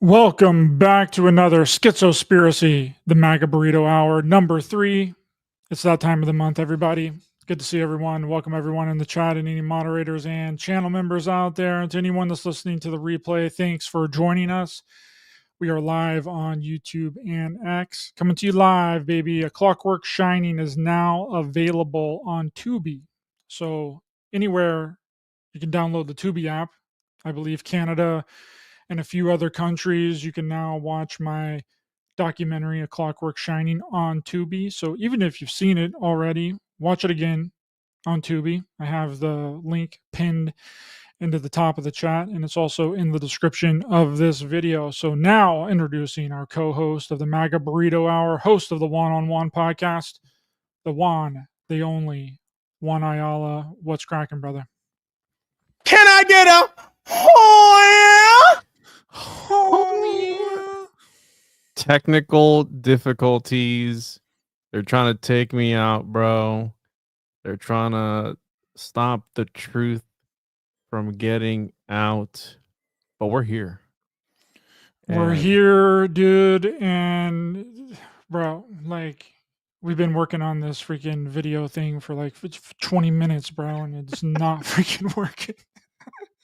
Welcome back to another Schizospiracy, the MAGA Burrito Hour, number 3. It's that time of the month, everybody. Good to see everyone. Welcome everyone in the chat and any moderators and channel members out there. And to anyone that's listening to the replay, thanks for joining us. We are live on YouTube and X. Coming to you live, baby. A Clockwork Shining is now available on Tubi. So anywhere you can download the Tubi app. I believe Canada and a few other countries, you can now watch my documentary, A Clockwork Shining, on Tubi. So even if you've seen it already, watch it again on Tubi. I have the link pinned into the top of the chat, and it's also in the description of this video. So now introducing our co-host of the MAGA Burrito Hour, host of the One-on-One podcast, the one, the only, Juan Ayala. What's cracking, brother? Can I get a oh yeah? Oh, yeah. Technical difficulties. They're trying to take me out, bro. They're trying to stop the truth from getting out. But we're here. We're And here, dude, and bro, like we've been working on this freaking video thing for like 20 minutes, bro, and it's not freaking working.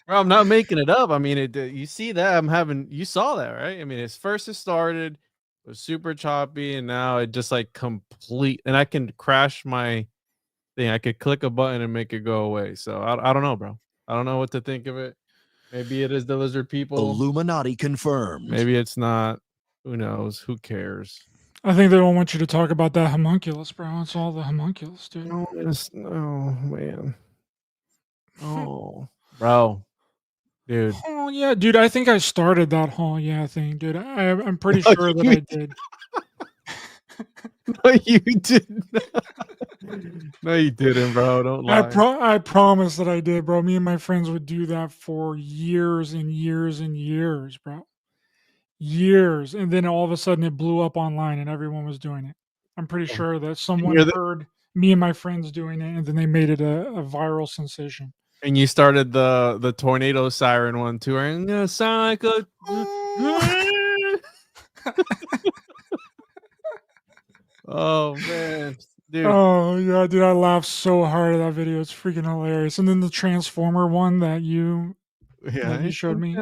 bro, I'm not making it up. I mean, you see that you saw that, right? I mean, it started, it was super choppy, and now it just like complete, and I can crash my thing. I could click a button and make it go away. So I don't know, bro. I don't know what to think of it. Maybe it is the lizard people. Illuminati confirmed. Maybe it's not. Who knows? Who cares? I think they don't want you to talk about that homunculus, bro. It's all the homunculus, dude. No, man. Oh, bro. Dude. Oh yeah, dude. I think I started that whole yeah thing, dude. I'm pretty sure that I did. No, you didn't. No, you didn't, bro. Don't lie. I promise that I did, bro. Me and my friends would do that for years and years and years, bro. Years. And then all of a sudden it blew up online and everyone was doing it. I'm pretty sure that someone heard me and my friends doing it, and then they made it a viral sensation. And you started the tornado siren one too, and gonna sound like a oh man, dude. Oh yeah, dude, I laughed so hard at that video. It's freaking hilarious. And then the Transformer one that you showed me.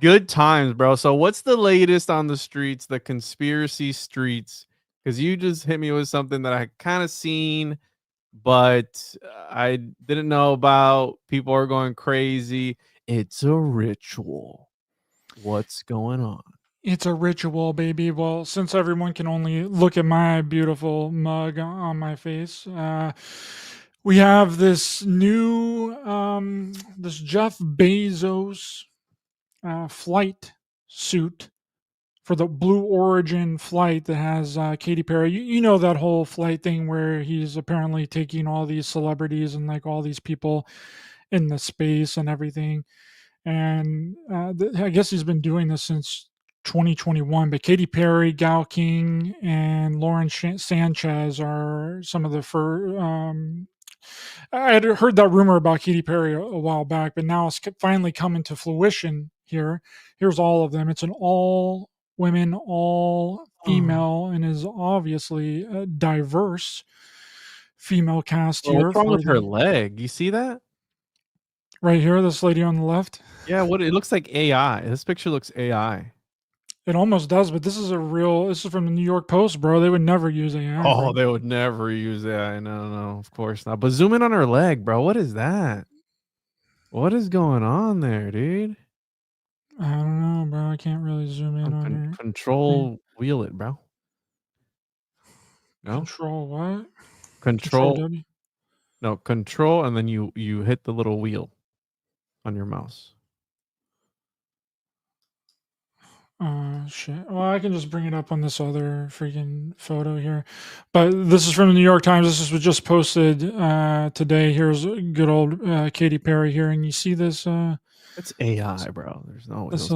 Good times, bro. So what's the latest on the streets, the conspiracy streets? Because you just hit me with something that I kind of seen, but I didn't know about. People are going crazy. It's a ritual. What's going on? It's a ritual, baby. Well, since everyone can only look at my beautiful mug on my face, we have this new, this Jeff Bezos flight suit for the Blue Origin flight that has Katy Perry. You know that whole flight thing where he's apparently taking all these celebrities and like all these people in the space and everything. And I guess he's been doing this since 2021, but Katy Perry, Gal King, and Lauren Sanchez are some of the first. I had heard that rumor about Katy Perry a while back, but now it's finally coming to fruition here. Here's all of them. It's an all women, all female, and is obviously a diverse female cast here. What's wrong with her leg? You see that? Right here, this lady on the left. Yeah, it looks like AI. This picture looks AI. It almost does, but this is from the New York Post, bro. They would never use AI. Oh, bro. They would never use AI. No, of course not. But zoom in on her leg, bro. What is that? What is going on there, dude? I don't know, bro. I can't really zoom in on her. Control wheel it, bro. No? Control what? Control W? No, control, and then you hit the little wheel on your mouse. Shit. Well, I can just bring it up on this other freaking photo here. But this is from the New York Times. This was just posted today. Here's good old Katy Perry here, and you see this. It's AI, bro. There's no this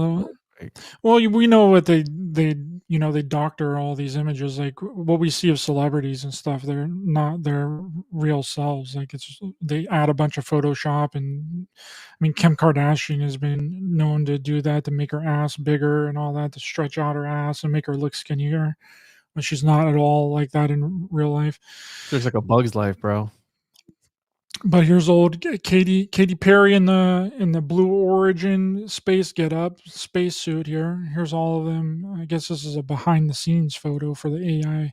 fake. Well, we know what they they doctor all these images, like what we see of celebrities and stuff. They're not their real selves. Like they add a bunch of Photoshop, and I mean Kim Kardashian has been known to do that to make her ass bigger and all that, to stretch out her ass and make her look skinnier, when she's not at all like that in real life. There's like a Bug's Life, bro. But here's old Katy Perry in the Blue Origin space spacesuit here. Here's all of them. I guess this is a behind the scenes photo for the AI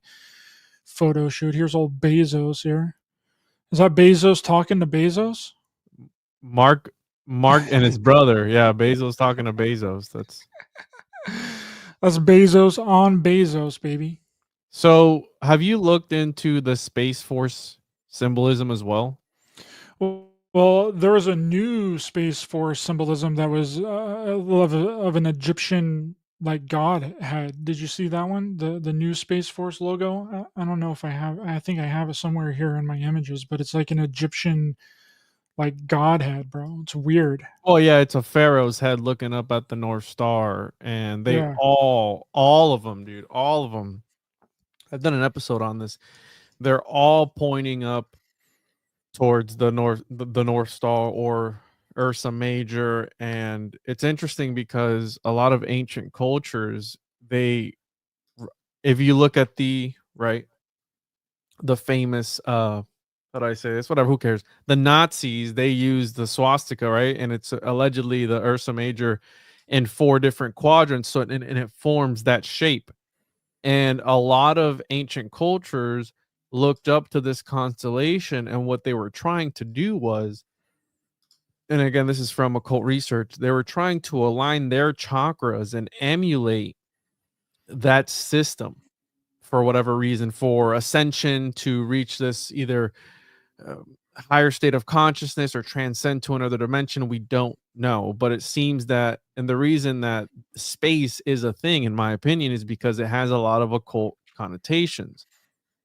photo shoot. Here's old Bezos here. Is that Bezos talking to Bezos? Mark and his brother. Yeah, Bezos talking to Bezos. That's Bezos on Bezos, baby. So, have you looked into the Space Force symbolism as well? Well, there was a new Space Force symbolism that was of an Egyptian like god head. Did you see that one? The new Space Force logo? I don't know if I have. I think I have it somewhere here in my images, but it's like an Egyptian like god head, bro. It's weird. Oh yeah, it's a pharaoh's head looking up at the North Star, and they Yeah. all of them, dude, all of them. I've done an episode on this. They're all pointing up towards the North Star or Ursa Major, and it's interesting because a lot of ancient cultures, if you look at the famous how do I say this? Whatever, who cares? The Nazis, they use the swastika, right? And it's allegedly the Ursa Major in 4 different quadrants, so and it forms that shape. And a lot of ancient cultures looked up to this constellation, and what they were trying to do was, and again, this is from occult research, they were trying to align their chakras and emulate that system for whatever reason, for ascension, to reach this either higher state of consciousness or transcend to another dimension. We don't know, but it seems that, and the reason that space is a thing, in my opinion, is because it has a lot of occult connotations.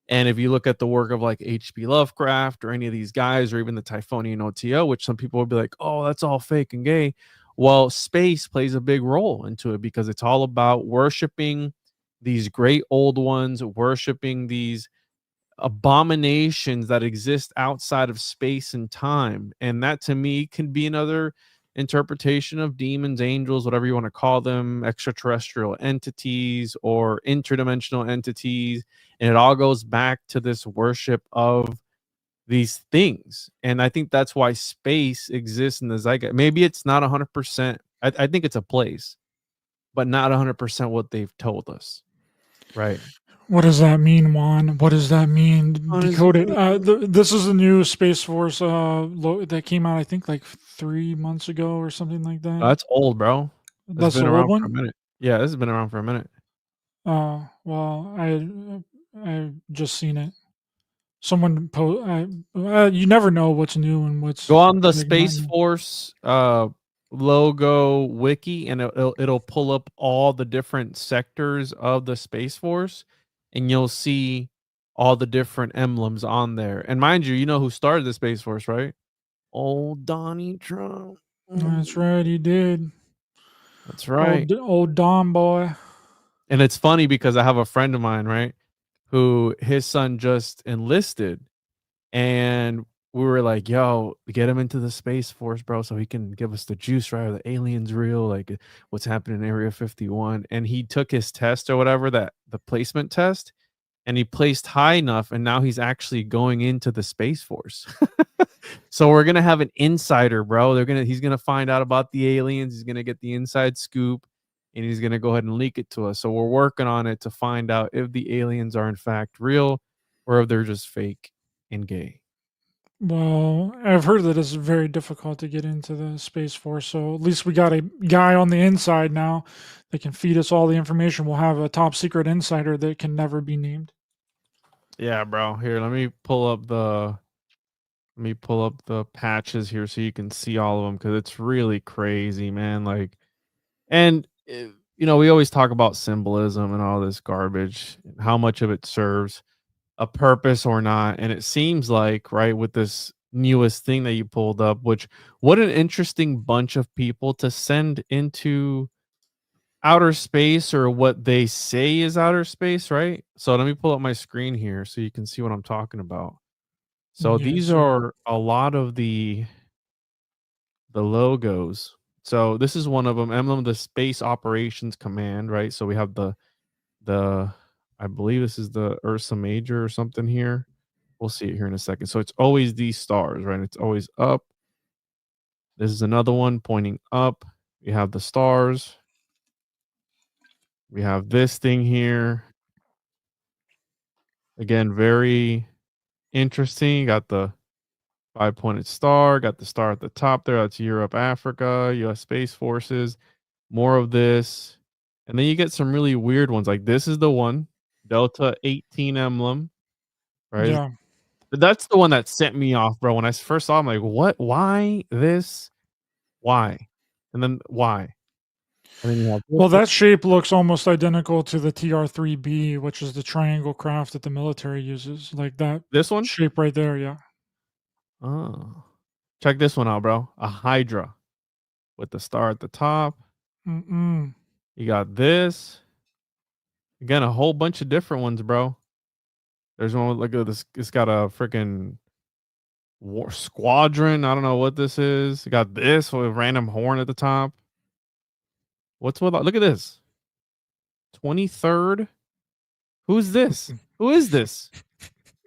And if you look at the work of like H.P. Lovecraft or any of these guys, or even the Typhonian OTO, which some people would be like, oh, that's all fake and gay. Well, space plays a big role into it, because it's all about worshiping these great old ones, worshiping these abominations that exist outside of space and time. And that, to me, can be another interpretation of demons, angels, whatever you want to call them, extraterrestrial entities or interdimensional entities. And it all goes back to this worship of these things. And I think that's why space exists in the zeitgeist. Maybe it's not 100%. I think it's a place, but not 100% what they've told us. Right. What does that mean, Juan? What does that mean? Decode it. This is a new Space Force that came out, I think, like 3 months ago or something like that. That's old, bro. That's been the around old for a one. minute. Yeah, this has been around for a minute. Well, I just seen it. Someone you never know what's new and what's. Go on the like, Space not new. Force logo wiki, and it'll pull up all the different sectors of the Space Force, and you'll see all the different emblems on there. And mind you, you know who started the Space Force, right? Old Donnie Trump. That's right, he did. That's right. Old Don boy. And it's funny because I have a friend of mine, right, who his son just enlisted, and we were like, yo, get him into the Space Force, bro, so he can give us the juice, right? Are the aliens real? Like, what's happening in Area 51? And he took his test or whatever, the placement test, and he placed high enough, and now he's actually going into the Space Force. So we're gonna have an insider, bro. He's gonna find out about the aliens. He's gonna get the inside scoop, and he's gonna go ahead and leak it to us. So we're working on it to find out if the aliens are in fact real, or if they're just fake and gay. Well, I've heard that it's very difficult to get into the Space Force, so at least we got a guy on the inside now that can feed us all the information. We'll have a top secret insider that can never be named. Yeah, bro. Here, let me pull up the patches here so you can see all of them, because it's really crazy, man. Like, and we always talk about symbolism and all this garbage, and how much of it serves a purpose or not. And it seems like, right, with this newest thing that you pulled up, which, what an interesting bunch of people to send into outer space, or what they say is outer space, right? So let me pull up my screen here so you can see what I'm talking about. So these Yes. are a lot of the logos. So this is one of them, emblem of the Space Operations Command, right? So we have the I believe this is the Ursa Major or something here. We'll see it here in a second. So it's always these stars, right? It's always up. This is another one pointing up. We have the stars. We have this thing here. Again, very interesting. Got the 5-pointed star, got the star at the top there. That's Europe, Africa, US Space Forces. More of this. And then you get some really weird ones. Like this is the one, Delta 18 emblem, right? Yeah. But that's the one that sent me off, bro. When I first saw it, I'm like, what? Why this? Why? And then why? And then you have this Well, one. that shape looks almost identical to the TR-3B, which is the triangle craft that the military uses. Like that This one? shape right there. Yeah. Oh. Check this one out, bro. A Hydra with the star at the top. Mm-mm. You got this. Again, a whole bunch of different ones, bro. There's one with, look at this. It's got a freaking war squadron. I don't know what this is. You got this with a random horn at the top. What's with? Look at this. 23rd. Who's this? Who is this?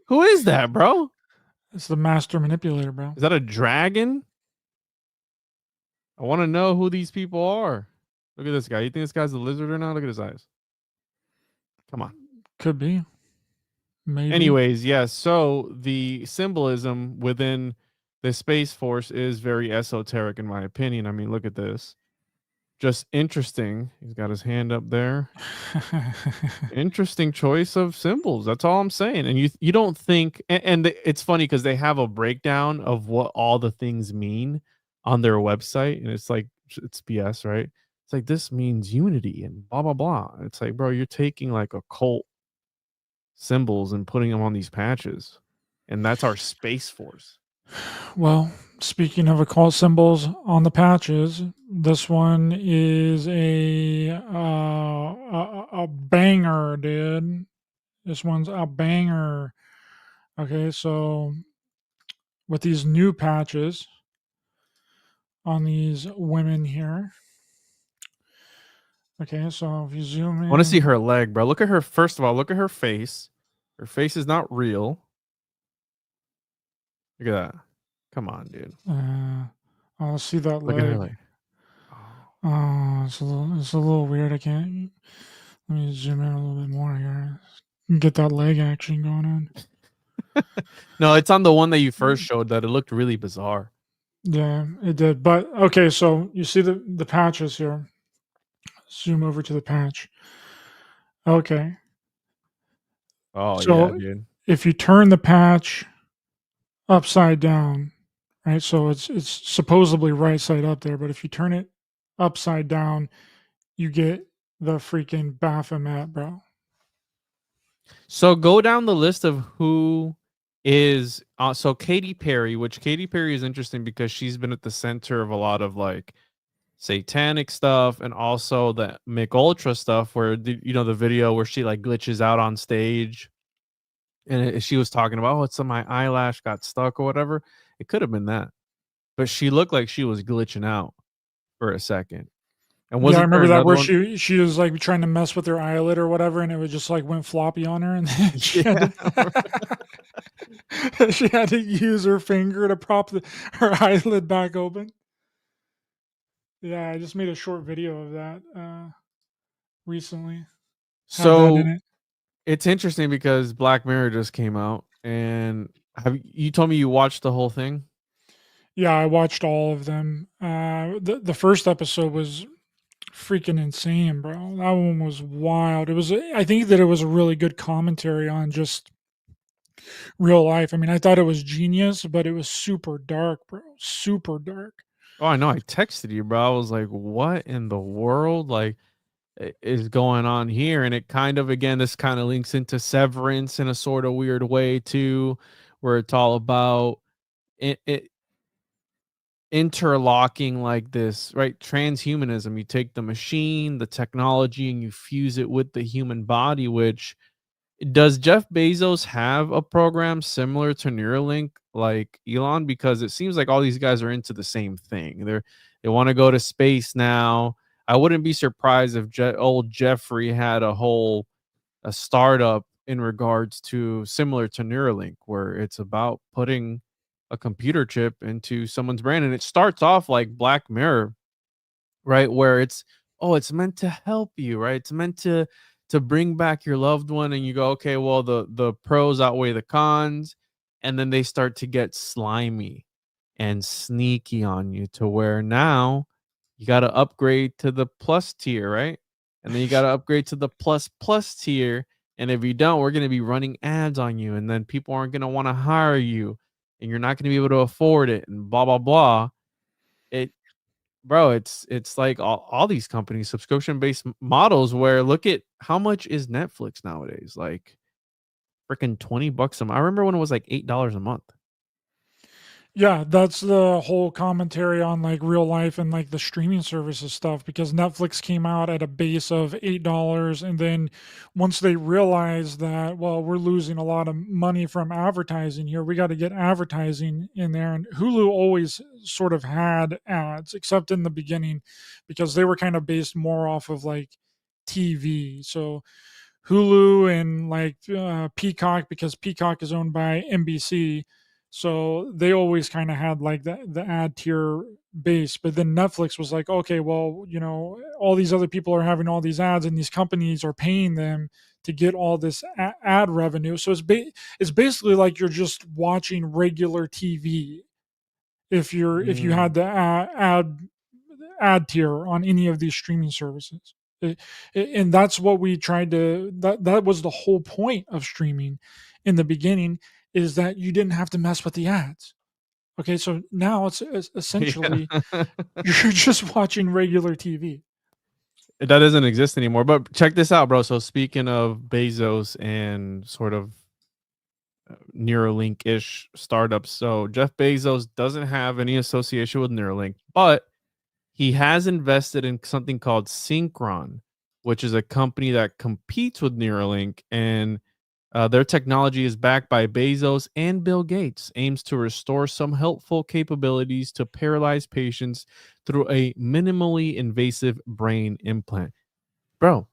Who is that, bro? It's the master manipulator, bro. Is that a dragon? I want to know who these people are. Look at this guy. You think this guy's a lizard or not? Look at his eyes. Come on. Could be. Maybe. Anyways, yes. So the symbolism within the Space Force is very esoteric, in my opinion. I mean, look at this. Just interesting. He's got his hand up there. Interesting choice of symbols. That's all I'm saying. And you don't think, and it's funny because they have a breakdown of what all the things mean on their website, and it's like it's BS, right? It's like this means unity and blah blah blah. It's like, bro, you're taking like occult symbols and putting them on these patches, and that's our Space Force. Well, speaking of occult symbols on the patches, this one is a banger, dude. This one's a banger. Okay, so with these new patches on these women here. Okay, so if you zoom in, I want to see her leg, bro. Look at her. First of all, look at her face. Her face is not real. Look at that. Come on, dude. I'll see that Look at her leg. leg. Oh, it's a little weird. I can't. Let me zoom in a little bit more here. Get that leg action going on. No, it's on the one that you first showed that it looked really bizarre. Yeah, it did. But okay, so you see the patches here. Zoom over to the patch. Okay. Oh So yeah, dude. if you turn the patch upside down, right? So it's supposedly right side up there, but if you turn it upside down, you get the freaking Baphomet, bro. So go down the list of who is so Katy Perry, which Katy Perry is interesting because she's been at the center of a lot of like satanic stuff and also the Mick Ultra stuff where the video where she like glitches out on stage and she was talking about, oh, it's my eyelash got stuck or whatever. It could have been that, but she looked like she was glitching out for a second. And Yeah, I wasn't there remember that another where one? she was like trying to mess with her eyelid or whatever, and it would just like went floppy on her, and then Yeah. she had to use her finger to prop her eyelid back open. Yeah, I just made a short video of that recently. Had that in So it. it's interesting because Black Mirror just came out, and you told me you watched the whole thing? Yeah, I watched all of them. The first episode was freaking insane, bro. That one was wild. It was. I think that it was a really good commentary on just real life. I mean, I thought it was genius, but it was super dark, bro. Super dark. Oh, I know. I texted you, bro. I was like, "What in the world like is going on here?" And it kind of, again, this kind of links into Severance in a sort of weird way too, where it's all about it interlocking like this, right? Transhumanism. You take the machine, the technology, and you fuse it with the human body, which does Jeff Bezos have a program similar to Neuralink like Elon? Because it seems like all these guys are into the same thing. They want to go to space now. I wouldn't be surprised if old Jeffrey had a startup in regards to similar to Neuralink, where it's about putting a computer chip into someone's brain, and it starts off like Black Mirror, right? Where it's meant to help you, right? It's meant to bring back your loved one, and you go, okay, well, the pros outweigh the cons, and then they start to get slimy and sneaky on you to where now you got to upgrade to the plus tier, right? And then you got to upgrade to the plus tier, and if you don't, we're going to be running ads on you, and then people aren't going to want to hire you, and you're not going to be able to afford it, and blah blah blah. It Bro, it's like all these companies, subscription-based models where look at how much is Netflix nowadays, like freaking $20 a month. I remember when it was like $8 a month. Yeah, that's the whole commentary on like real life and like the streaming services stuff, because Netflix came out at a base of $8, and then once they realized that, well, we're losing a lot of money from advertising here, we got to get advertising in there. And Hulu always sort of had ads, except in the beginning, because they were kind of based more off of like TV. So Hulu and like Peacock, because Peacock is owned by NBC, so they always kind of had like the ad tier base. But then Netflix was like, okay, well, all these other people are having all these ads, and these companies are paying them to get all this ad revenue. So it's basically like you're just watching regular TV if you had the ad tier on any of these streaming services. And that's what we tried to, that was the whole point of streaming in the beginning, is that you didn't have to mess with the ads. Okay, so now it's essentially Yeah. you're just watching regular TV. That doesn't exist anymore. But check this out, bro. So speaking of Bezos and sort of Neuralink-ish startups, so Jeff Bezos doesn't have any association with Neuralink, but he has invested in something called Synchron, which is a company that competes with Neuralink, and their technology is backed by Bezos and Bill Gates, aims to restore some helpful capabilities to paralyzed patients through a minimally invasive brain implant. Bro,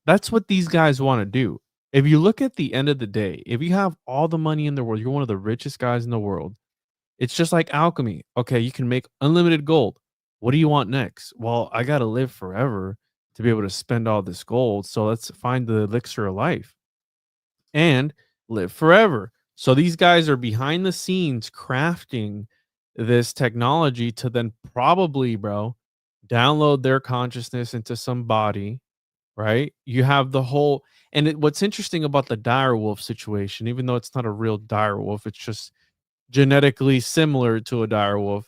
that's what these guys want to do. If you look at the end of the day, if you have all the money in the world, you're one of the richest guys in the world. It's just like alchemy. Okay, you can make unlimited gold. What do you want next? Well, I got to live forever to be able to spend all this gold. So let's find the elixir of life and live forever. So these guys are behind the scenes crafting this technology to then probably, bro, download their consciousness into some body, right? You have the whole, and what's interesting about the direwolf situation, even though it's not a real direwolf, it's just genetically similar to a direwolf.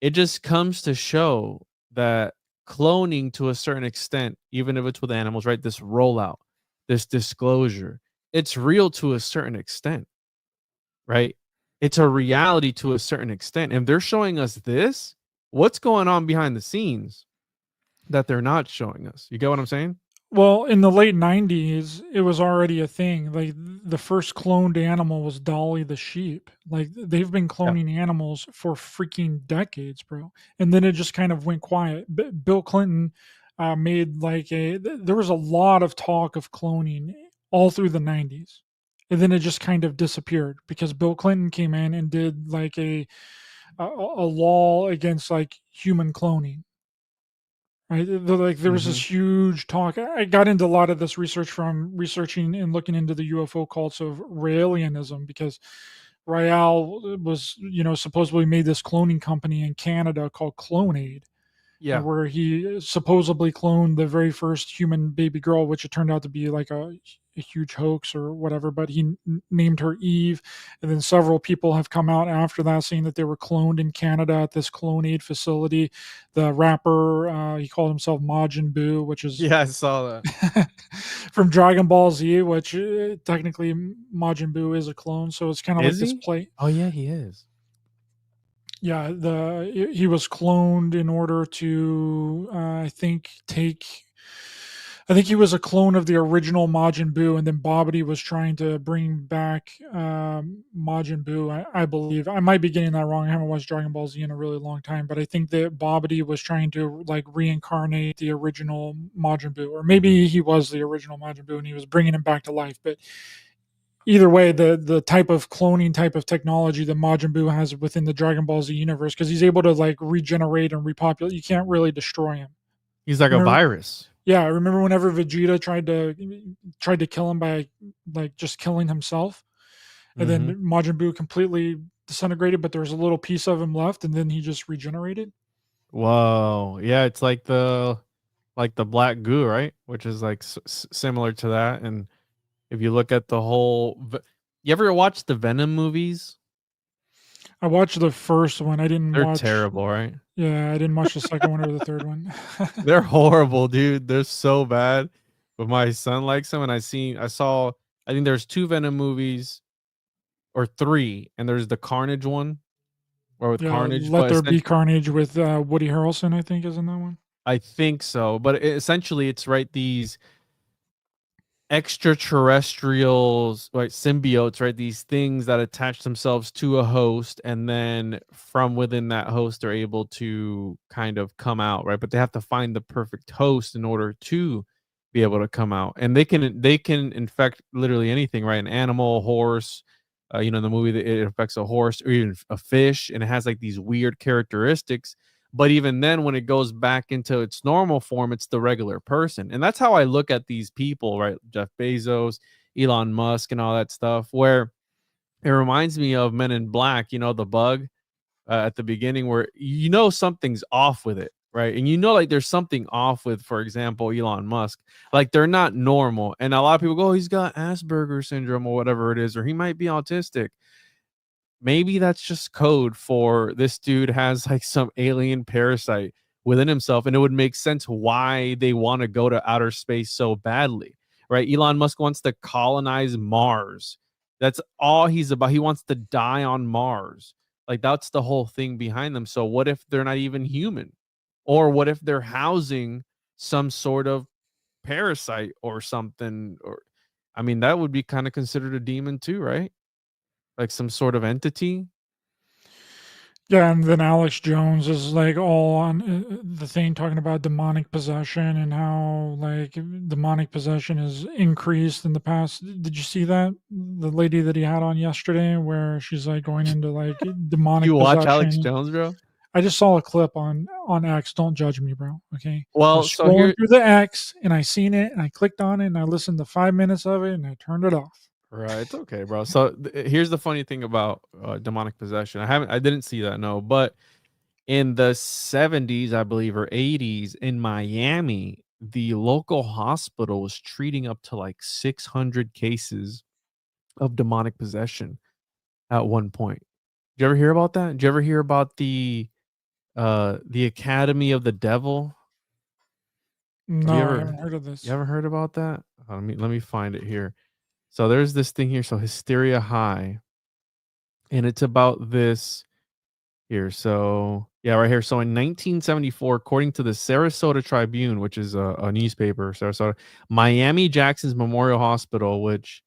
It just comes to show that cloning to a certain extent, even if it's with animals, right? This rollout, this disclosure, it's real to a certain extent, right? It's a reality to a certain extent. And they're showing us this, what's going on behind the scenes that they're not showing us. You get what I'm saying? Well, in the late 90s, it was already a thing. Like the first cloned animal was Dolly the sheep. Like they've been Yeah. cloning animals for freaking decades, bro. And then it just kind of went quiet. Bill Clinton made like there was a lot of talk of cloning all through the 90s. And then it just kind of disappeared because Bill Clinton came in and did like a law against like human cloning. Right, like there was Mhm. this huge talk. I got into a lot of this research from researching and looking into the UFO cults of Raelianism, because Rael was, supposedly made this cloning company in Canada called Clonaid, Yeah. where he supposedly cloned the very first human baby girl, which it turned out to be like a huge hoax or whatever. But he named her Eve, and then several people have come out after that saying that they were cloned in Canada at this Clonaid facility. The rapper, he called himself Majin Buu, which is Yeah, I saw that. from Dragon Ball Z, which technically Majin Buu is a clone, so it's kind of like Is this he? play. Oh yeah, he is. Yeah, he was cloned in order to, I think he was a clone of the original Majin Buu, and then Babidi was trying to bring back Majin Buu. I believe I might be getting that wrong. I haven't watched Dragon Ball Z in a really long time, but I think that Babidi was trying to like reincarnate the original Majin Buu, or maybe he was the original Majin Buu, and he was bringing him back to life. But either way, the type of cloning type of technology that Majin Buu has within the Dragon Ball Z universe, because he's able to like regenerate and repopulate. You can't really destroy him. He's like a Remember- virus. Yeah, I remember whenever Vegeta tried to kill him by like just killing himself, and then Majin Buu completely disintegrated, but there was a little piece of him left, and then he just regenerated. Whoa, yeah, it's like the black goo, right? Which is like similar to that. And if you look at the whole, you ever watch the Venom movies? I watched the first one. I didn't They're watch. terrible, right? Yeah, I didn't watch the second one or the third one. They're horrible, dude. They're so bad. But my son likes them, and I saw. I think there's 2 Venom movies, or 3, and there's the Carnage one, or with Yeah, Carnage. Let But There Be Carnage with Woody Harrelson, I think, is in that one. I think so. But essentially, it's right, these extraterrestrials, right, symbiotes, right, these things that attach themselves to a host, and then from within that host they're able to kind of come out, right? But they have to find the perfect host in order to be able to come out. And they can infect literally anything, right? An animal, a horse, in the movie that it affects a horse, or even a fish, and it has like these weird characteristics. But even then, when it goes back into its normal form, it's the regular person. And that's how I look at these people, right? Jeff Bezos, Elon Musk, and all that stuff, where it reminds me of Men in Black, the bug at the beginning, where something's off with it, right? And like there's something off with, for example, Elon Musk. Like they're not normal. And a lot of people go, oh, he's got Asperger's syndrome or whatever it is, or he might be autistic. Maybe that's just code for this dude has like some alien parasite within himself, and it would make sense why they want to go to outer space so badly, right? Elon Musk wants to colonize Mars. That's all he's about. He wants to die on Mars. Like that's the whole thing behind them. So what if they're not even human? Or what if they're housing some sort of parasite or something? Or I mean, that would be kind of considered a demon too, right? Like some sort of entity. Yeah, and then Alex Jones is like all on the thing talking about demonic possession and how like demonic possession has increased in the past. Did you see that? The lady that he had on yesterday, where she's like going into like demonic You watch possession. Alex Jones, bro? I just saw a clip on X. Don't judge me, bro. Okay. I Well, was so scrolling here, through the X and I seen it and I clicked on it and I listened to 5 minutes of it and I turned it off. right? It's okay, bro. So here's the funny thing about demonic possession. I didn't see that, no, but in the 70s, I believe, or 80s in Miami, the local hospital was treating up to like 600 cases of demonic possession at one point. Did you ever hear about that? Did you ever hear about the Academy of the Devil? No, I haven't heard of this. You ever heard about that? Let me find it here. So there's this thing here. So Hysteria High, and it's about this here. So yeah, right here. So in 1974, according to the Sarasota Tribune, which is a newspaper, Sarasota, Miami Jackson's Memorial Hospital, which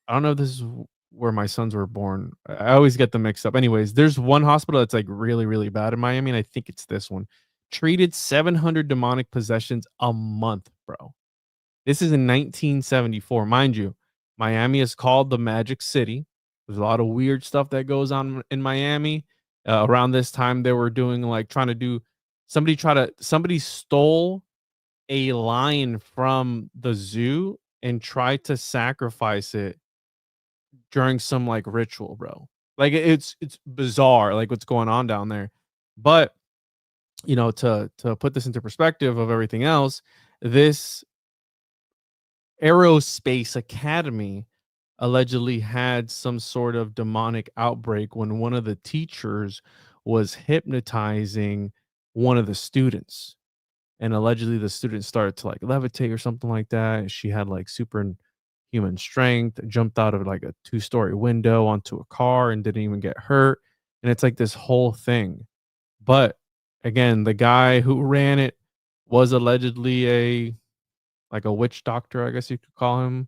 I don't know if this is where my sons were born. I always get them mixed up. Anyways, there's one hospital that's like really, really bad in Miami, and I think it's this one. Treated 700 demonic possessions a month, bro. This is in 1974. Mind you, Miami is called the Magic City. There's a lot of weird stuff that goes on in Miami. Around this time, they were doing like trying to do somebody stole a lion from the zoo and tried to sacrifice it during some like ritual, bro. Like it's bizarre, like what's going on down there. But to put this into perspective of everything else, this Aerospace Academy allegedly had some sort of demonic outbreak when one of the teachers was hypnotizing one of the students. And allegedly the student started to like levitate or something like that. She had like superhuman strength, jumped out of like a 2-story window onto a car and didn't even get hurt. and it's like this whole thing. But again, the guy who ran it was allegedly a witch doctor, I guess you could call him,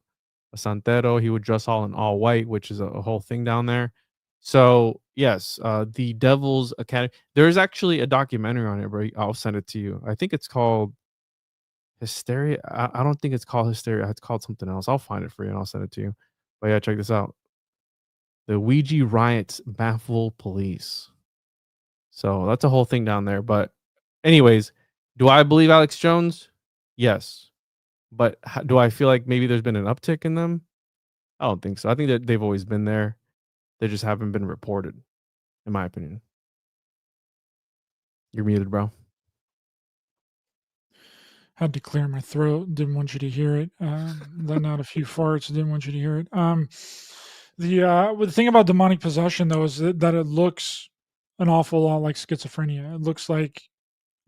a santero. He would dress all in all white, which is a whole thing down there. So yes, the Devil's Academy. There's actually a documentary on it, bro. I'll send it to you. I think it's called Hysteria. I don't think it's called Hysteria. It's called something else. I'll find it for you and I'll send it to you. But yeah, check this out. The Ouija riots baffle police. So that's a whole thing down there. But anyways, do I believe Alex Jones? Yes. But do I feel like maybe there's been an uptick in them? I don't think so. I think that they've always been there. They just haven't been reported, in my opinion. You're muted, bro. Had to clear my throat. Didn't want you to hear it. Letting out a few farts. Didn't want you to hear it. The thing about demonic possession, though, is that it looks an awful lot like schizophrenia. It looks like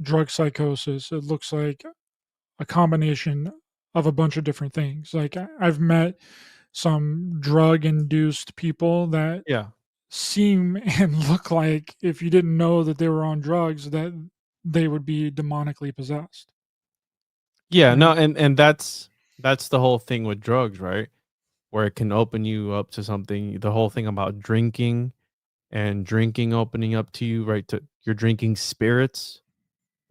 drug psychosis. It looks like a combination of a bunch of different things. Like I've met some drug-induced people that Yeah. seem and look like, if you didn't know that they were on drugs, that they would be demonically possessed. Yeah, Right. no, and that's the whole thing with drugs, right? Where it can open you up to something. The whole thing about drinking and drinking opening up to you, right? To you're drinking spirits,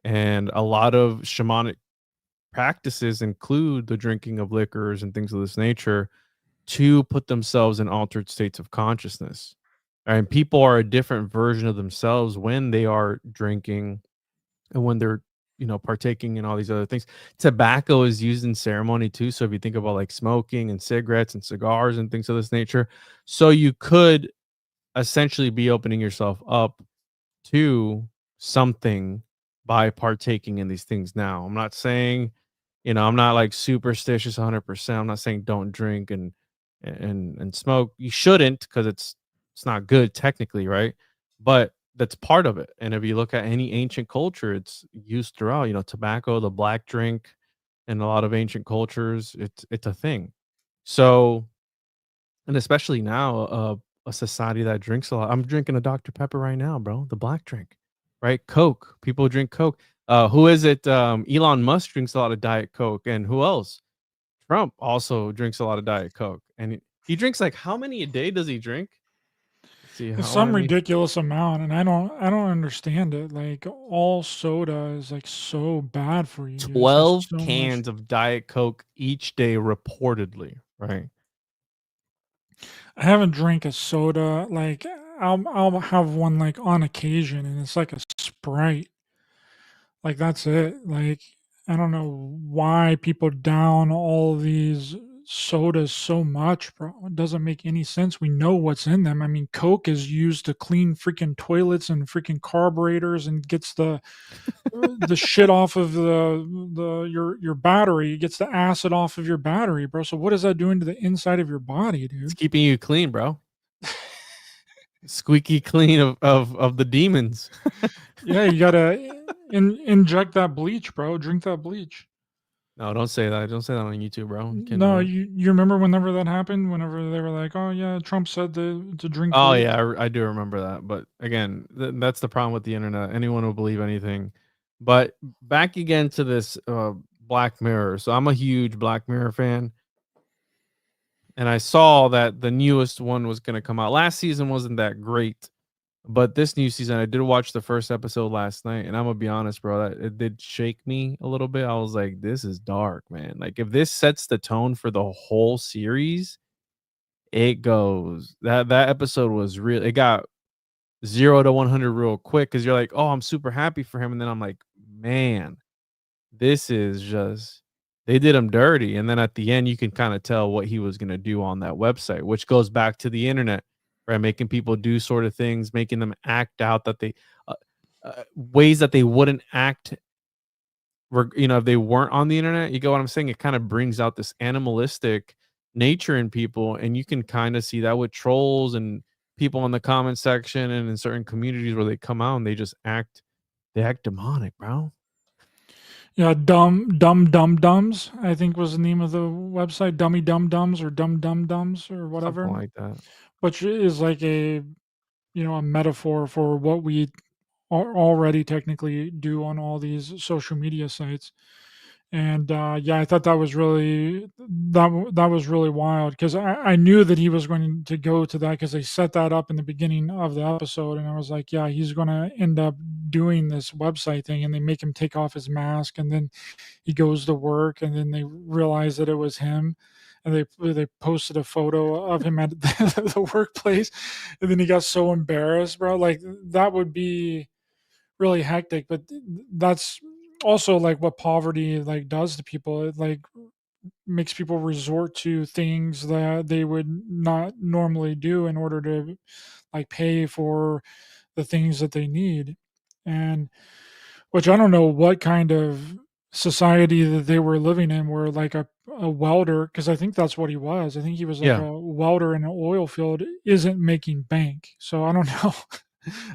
and a lot of shamanic practices include the drinking of liquors and things of this nature to put themselves in altered states of consciousness. And people are a different version of themselves when they are drinking and when they're partaking in all these other things. Tobacco is used in ceremony too, so if you think about like smoking and cigarettes and cigars and things of this nature, so you could essentially be opening yourself up to something by partaking in these things. Now I'm not saying, I'm not like superstitious 100%. I'm not saying don't drink and smoke. You shouldn't, because it's not good technically, right? But that's part of it. And if you look at any ancient culture, it's used throughout. Tobacco, the black drink, in a lot of ancient cultures, it's a thing. So, and especially now, a society that drinks a lot. I'm drinking a Dr. Pepper right now, bro. The black drink, right? Coke. People drink Coke. Who is it? Elon Musk drinks a lot of Diet Coke, and who else? Trump also drinks a lot of Diet Coke, and he drinks like, how many a day does he drink? Let's see, It's how some many? ridiculous amount, and I don't understand it. Like all soda is like so bad for you, dude. It's like 12 so much. cans of Diet Coke each day, reportedly, right? I haven't drank a soda. Like I'll have one like on occasion, and it's like a Sprite. Like that's it. Like I don't know why people down all these sodas so much, bro. It doesn't make any sense. We know what's in them. I mean, Coke is used to clean freaking toilets and freaking carburetors and gets the shit off of your battery. It gets the acid off of your battery, bro. So what is that doing to the inside of your body, It's dude? keeping you clean, bro. Squeaky clean of the demons. Yeah, you gotta inject that bleach, bro. Drink that bleach. No, don't say that. Don't say that on YouTube, bro. You can't do No, that. you remember whenever that happened? Whenever they were like, "Oh yeah, Trump said to drink Oh bleach." yeah, I do remember that. But again, that's the problem with the internet. Anyone will believe anything. But back again to this Black Mirror. So I'm a huge Black Mirror fan, and I saw that the newest one was going to come out. Last season wasn't that great, but this new season, I did watch the first episode last night, and I'm gonna be honest, bro, that it did shake me a little bit. I was like, "This is dark, man." Like, if this sets the tone for the whole series, it goes. That episode was real. It got 0 to 100 real quick, because you're like, "Oh, I'm super happy for him," and then I'm like, "Man, this is just." They did him dirty, and then at the end, you can kind of tell what he was gonna do on that website, which goes back to the internet, right? Making people do sort of things, making them act out that they uh, ways that they wouldn't act, if they weren't on the internet. You get what I'm saying? It kind of brings out this animalistic nature in people, and you can kind of see that with trolls and people in the comment section and in certain communities where they come out and they act demonic, bro. Yeah, dumb dumbs, I think was the name of the website. Dummy dum dums or dumb dum dums or Something whatever. like that. Which is like a a metaphor for what we already technically do on all these social media sites. And yeah, I thought that was really that was really wild, because I knew that he was going to go to that, because they set that up in the beginning of the episode, and I was like, yeah, he's going to end up doing this website thing, and they make him take off his mask, and then he goes to work, and then they realize that it was him, and they posted a photo of him at the workplace, and then he got so embarrassed, bro. Like, that would be really hectic. But that's also like what poverty like does to people. It like makes people resort to things that they would not normally do in order to like pay for the things that they need. And which I don't know what kind of society that they were living in, where like a welder, because I think that's what he was. I think he was like Yeah, a welder in an oil field, isn't making bank. So I don't know.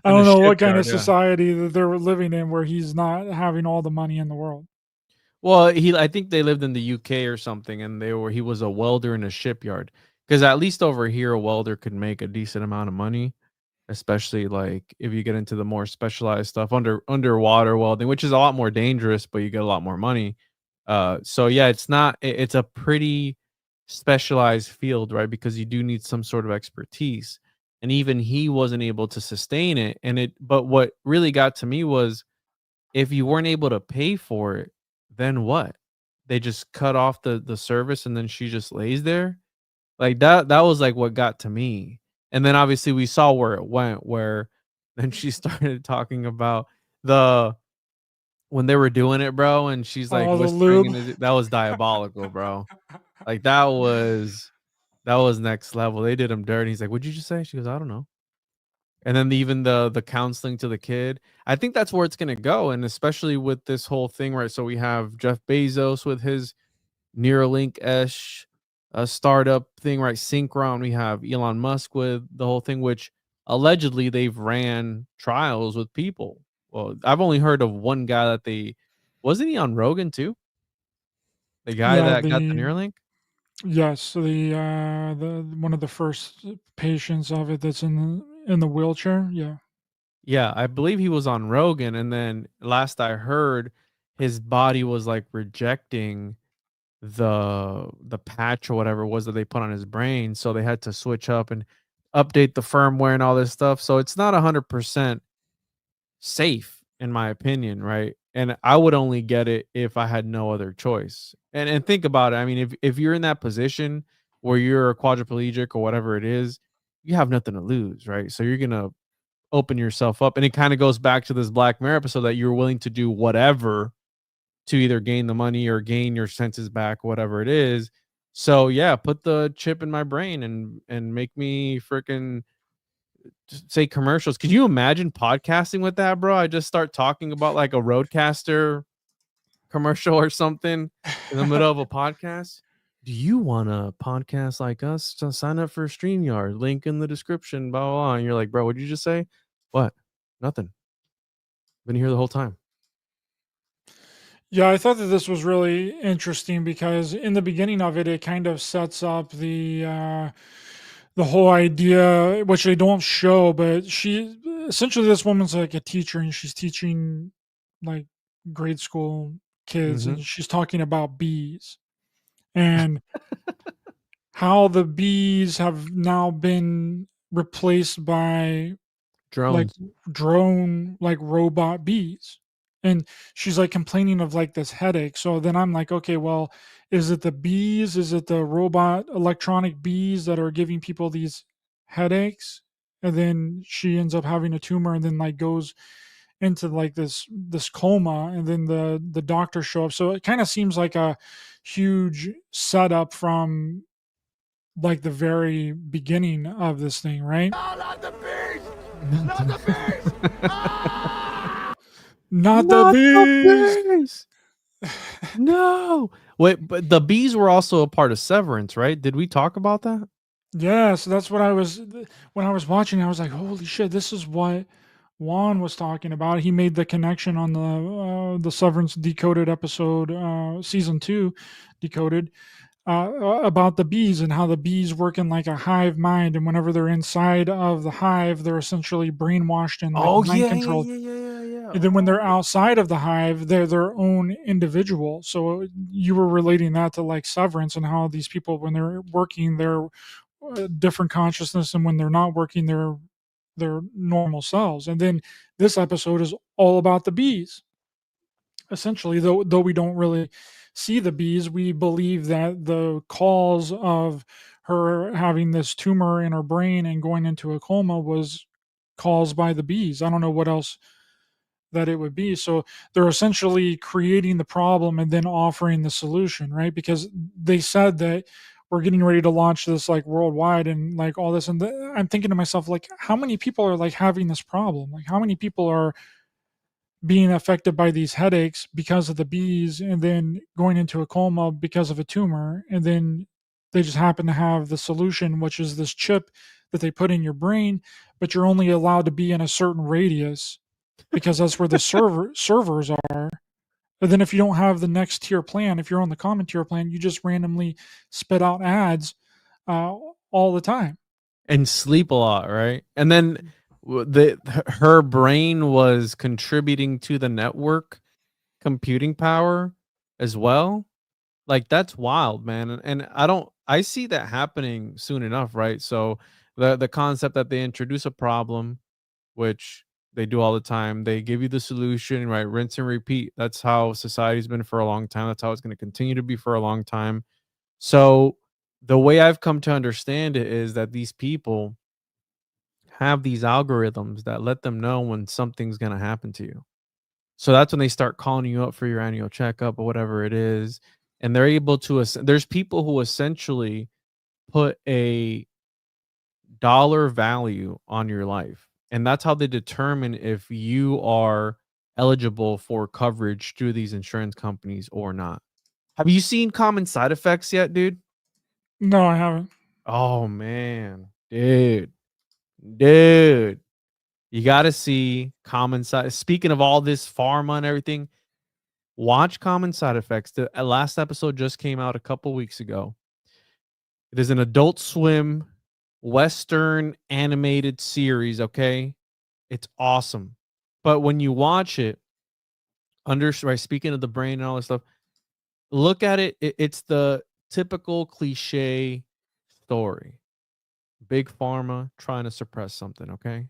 I in the don't know what kind of shipyard. Yeah. society that they're living in where he's not having all the money in the world. Well, I think they lived in the UK or something, and he was a welder in a shipyard. Because at least over here, a welder could make a decent amount of money, especially like if you get into the more specialized stuff underwater welding, which is a lot more dangerous, but you get a lot more money. So yeah, it's a pretty specialized field, right? Because you do need some sort of expertise. And even he wasn't able to sustain it. But what really got to me was, if you weren't able to pay for it, then what? They just cut off the service, and then she just lays there? Like, that was, like, what got to me. And then, obviously, we saw where it went, where then she started talking about the when they were doing it, bro, and she's, like, Oh, the whispering in lube. his, that was diabolical, bro. Like, that was next level. They did him dirty. He's like, "What'd you just say?" She goes, "I don't know." And then even the counseling to the kid, I think that's where it's gonna go, and especially with this whole thing, right? So we have Jeff Bezos with his Neuralink-ish, startup thing, right? Synchron. We have Elon Musk with the whole thing, which allegedly they've ran trials with people. Well, I've only heard of one guy that they wasn't he on Rogan too? The guy Yeah, that got the the Neuralink? yes, the one of the first patients of it that's in the wheelchair. Yeah. Yeah, I believe he was on Rogan, and then last I heard, his body was like rejecting the patch or whatever it was that they put on his brain, so they had to switch up and update the firmware and all this stuff. So it's not 100% safe in my opinion, right? And I would only get it if I had no other choice. And think about it. I mean, if you're in that position where you're a quadriplegic or whatever it is, you have nothing to lose, right? So you're gonna open yourself up, and it kind of goes back to this Black Mirror episode that you're willing to do whatever to either gain the money or gain your senses back, whatever it is. So yeah, put the chip in my brain and make me freaking say commercials. Could you imagine podcasting with that, bro? I just start talking about like a Roadcaster commercial or something in the middle of a podcast. Do you want a podcast like us? So sign up for StreamYard. Link in the description. Blah blah blah. And you're like, bro, what'd you just say? What? Nothing. Been here the whole time. Yeah, I thought that this was really interesting, because in the beginning of it, it kind of sets up the whole idea, which they don't show, but she essentially, this woman's like a teacher, and she's teaching like grade school kids, Mm-hmm. and she's talking about bees and how the bees have now been replaced by like Drones. drone, like robot bees. And she's like complaining of like this headache. So then I'm like, okay, well, is it the bees? Is it the robot electronic bees that are giving people these headaches? And then she ends up having a tumor, and then like goes into like this coma, and then the doctor show up. So it kind of seems like a huge setup from like the very beginning of this thing, right? Not the beast! Not the beast! Not the Not bees. the bees! No. Wait, but the bees were also a part of Severance, right? Did we talk about that? Yeah, so that's what I was when I was watching. I was like, "Holy shit! This is what Juan was talking about." He made the connection on the Severance Decoded episode, season 2, Decoded. about the bees and how the bees work in like a hive mind, and whenever they're inside of the hive, they're essentially brainwashed and like Oh mind yeah, controlled. yeah. And then when they're Oh. outside of the hive, they're their own individual. So you were relating that to like Severance and how these people, when they're working, they're different consciousness, and when they're not working, they're their normal selves. And then this episode is all about the bees. Essentially, though we don't really see the bees, we believe that the cause of her having this tumor in her brain and going into a coma was caused by the bees. I don't know what else that it would be. So they're essentially creating the problem and then offering the solution, right? Because they said that we're getting ready to launch this like worldwide and like all this. And I'm thinking to myself, like, how many people are like having this problem? Like, how many people are being affected by these headaches because of the bees and then going into a coma because of a tumor? And then they just happen to have the solution, which is this chip that they put in your brain, but you're only allowed to be in a certain radius because that's where the servers are. But then if you don't have the next tier plan, if you're on the common tier plan, you just randomly spit out ads all the time. And sleep a lot, right? And then her brain was contributing to the network computing power as well. Like that's wild, man. And I see that happening soon enough, right? So the concept that they introduce a problem, which they do all the time, they give you the solution, right? Rinse and repeat. That's how society's been for a long time. That's how it's going to continue to be for a long time. So the way I've come to understand it is that these people have these algorithms that let them know when something's going to happen to you. So that's when they start calling you up for your annual checkup or whatever it is. And they're able to, there's people who essentially put a dollar value on your life. And that's how they determine if you are eligible for coverage through these insurance companies or not. Have you seen Common Side Effects yet, dude? No, I haven't. Oh, man. Dude. You got to see Common Side. Speaking of all this pharma and everything, watch Common Side Effects. The last episode just came out a couple weeks ago. It is an Adult Swim Western animated series, okay? It's awesome. But when you watch it, right, speaking of the brain and all this stuff, look at it. It's the typical cliche story. Big pharma trying to suppress something, okay?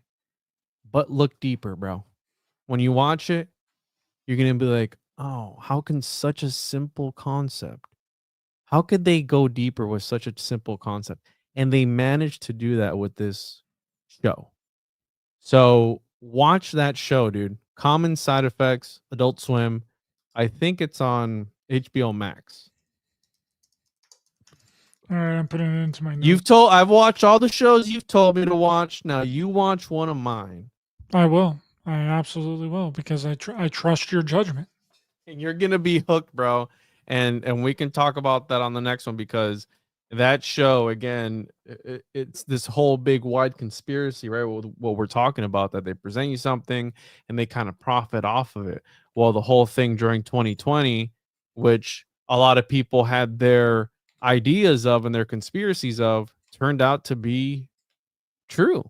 But look deeper, bro. When you watch it, you're going to be like, oh, how can such a simple concept? How could they go deeper with such a simple concept? And they managed to do that with this show. So watch that show, dude. Common Side Effects, Adult Swim. I think it's on HBO Max. All right, I'm putting it into my notes. I've watched all the shows you've told me to watch. Now you watch one of mine. I will. I absolutely will, because I trust your judgment. And you're gonna be hooked, bro. And we can talk about that on the next one, because that show, again, it's this whole big wide conspiracy, right? What we're talking about, that they present you something and they kind of profit off of it. Well, the whole thing during 2020, which a lot of people had their ideas of and their conspiracies of, turned out to be true,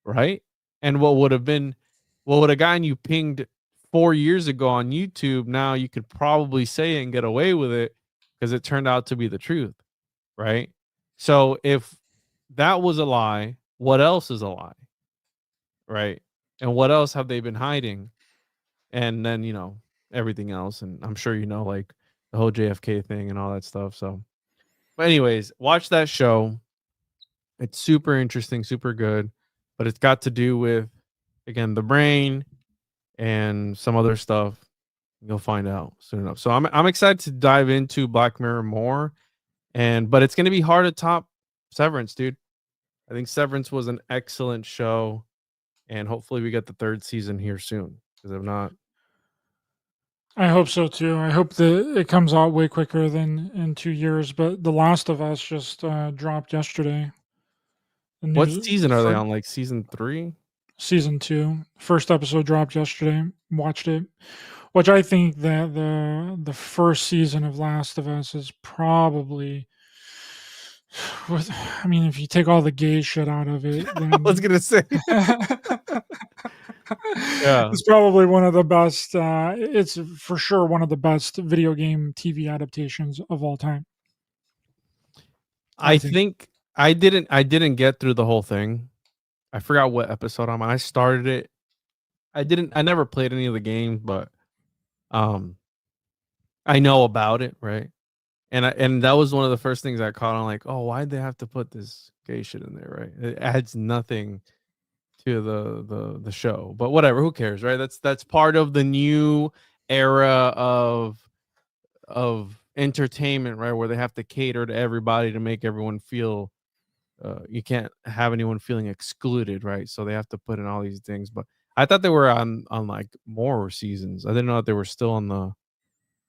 right? And what would have gotten you pinged 4 years ago on YouTube, now you could probably say it and get away with it because it turned out to be the truth, right? So if that was a lie, what else is a lie, right? And what else have they been hiding? And then, everything else. And I'm sure like the whole JFK thing and all that stuff. So, but anyways, watch that show. It's super interesting, super good, but it's got to do with, again, the brain and some other stuff. You'll find out soon enough. So I'm excited to dive into Black Mirror more, but it's going to be hard to top Severance, dude. I think Severance was an excellent show, and hopefully we get the third season here soon. Because if not, I hope so too. I hope that it comes out way quicker than in 2 years. But The Last of Us just dropped yesterday. what season are they on? Like season 3? season 2. First episode dropped yesterday. Watched it, which I think that the first season of Last of Us is probably, I mean, if you take all the gay shit out of it, I then was gonna say, yeah. it's probably one of the best. It's for sure one of the best video game TV adaptations of all time. I think I didn't get through the whole thing. I forgot what episode I'm on. I started it. I never played any of the games, but I know about it, right? And that was one of the first things I caught on, like, oh, why'd they have to put this gay shit in there, right? It adds nothing to the show. But whatever, who cares, right? That's part of the new era of entertainment, right? Where they have to cater to everybody to make everyone feel you can't have anyone feeling excluded, right? So they have to put in all these things. But I thought they were on like more seasons. I didn't know that they were still on the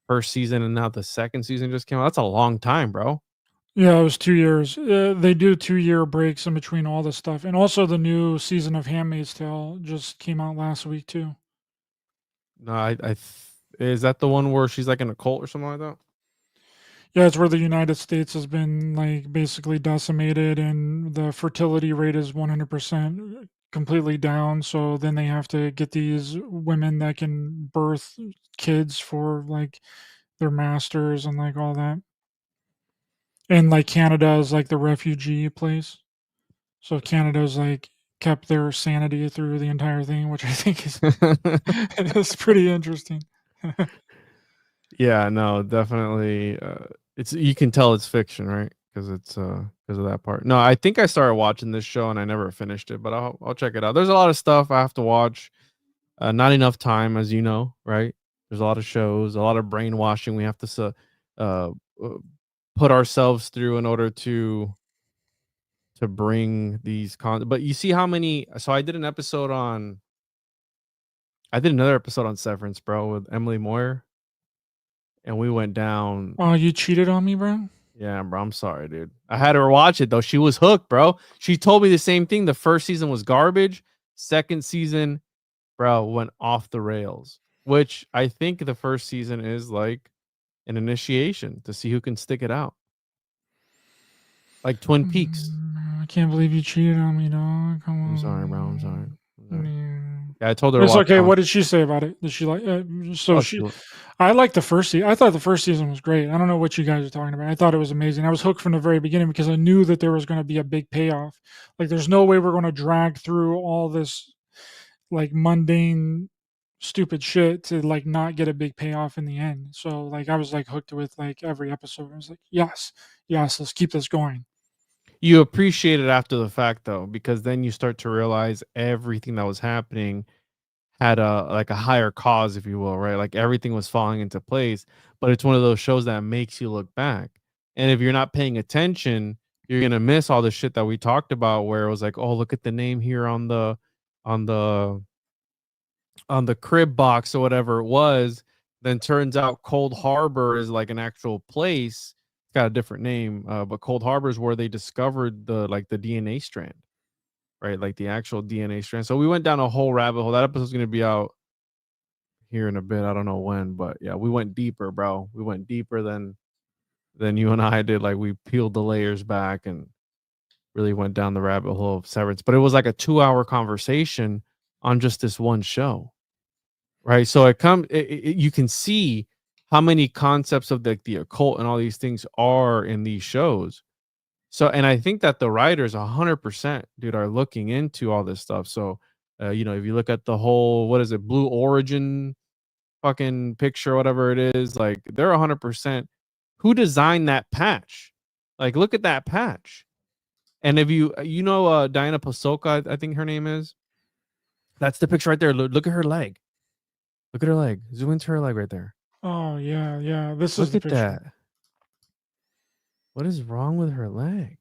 first season and now the second season just came out. That's a long time, bro. Yeah, it was 2 years. They do 2-year breaks in between all this stuff, and also the new season of Handmaid's Tale just came out last week too. No, is that the one where she's like in a cult or something like that? Yeah, it's where the United States has been like basically decimated, and the fertility rate is 100% completely down. So then they have to get these women that can birth kids for like their masters and like all that. And like Canada is like the refugee place. So Canada's like kept their sanity through the entire thing, which I think is is pretty interesting. Yeah, no, definitely. It's you can tell it's fiction, right? Because it's because of that part. No, I think I started watching this show and I never finished it, but I'll check it out. There's a lot of stuff I have to watch. Not enough time, as you know, right? There's a lot of shows, a lot of brainwashing we have to uh, uh, put ourselves through in order to bring these but you see how many, so I did another episode on Severance, bro, with Emily Moyer, and we went down. Oh, you cheated on me, bro? Yeah, bro, I'm sorry, dude. I had her watch it though. She was hooked, bro. She told me the same thing. The first season was garbage. Second season, bro, went off the rails. Which I think the first season is like an initiation to see who can stick it out. Like Twin Peaks. I can't believe you cheated on me, dog. Come on. I'm sorry, bro. I'm sorry. Yeah. Yeah, I told her to It's watch okay. it. What did she say about it? Did she like? So Oh, she, I liked the first season. I thought the first season was great. I don't know what you guys are talking about. I thought it was amazing. I was hooked from the very beginning because I knew that there was going to be a big payoff. Like, there's no way we're going to drag through all this like mundane, stupid shit to like not get a big payoff in the end. So like, I was like hooked with like every episode. I was like, yes, let's keep this going. You appreciate it after the fact though, because then you start to realize everything that was happening had a higher cause, if you will, right? Like everything was falling into place. But it's one of those shows that makes you look back. And if you're not paying attention, you're gonna miss all the shit that we talked about where it was like, oh, look at the name here on the crib box or whatever it was. Then turns out Cold Harbor is like an actual place. It's got a different name, but Cold Harbor is where they discovered the DNA strand, right? Like the actual DNA strand. So we went down a whole rabbit hole. That episode's gonna be out here in a bit. I don't know when, but yeah, we went deeper, bro. We went deeper than you and I did. Like we peeled the layers back and really went down the rabbit hole of Severance. But it was like a 2-hour conversation on just this one show. Right. So you can see how many concepts of the occult and all these things are in these shows. So, and I think that the writers 100%, dude, are looking into all this stuff. So, if you look at the whole, what is it, Blue Origin fucking picture, whatever it is, like they're 100%. Who designed that patch? Like, look at that patch. And if Diana Pasolka, I think her name is, that's the picture right there. Look at her leg. Look at her leg. Zoom into her leg right there. Oh yeah. This Look is the at picture. that. What is wrong with her leg?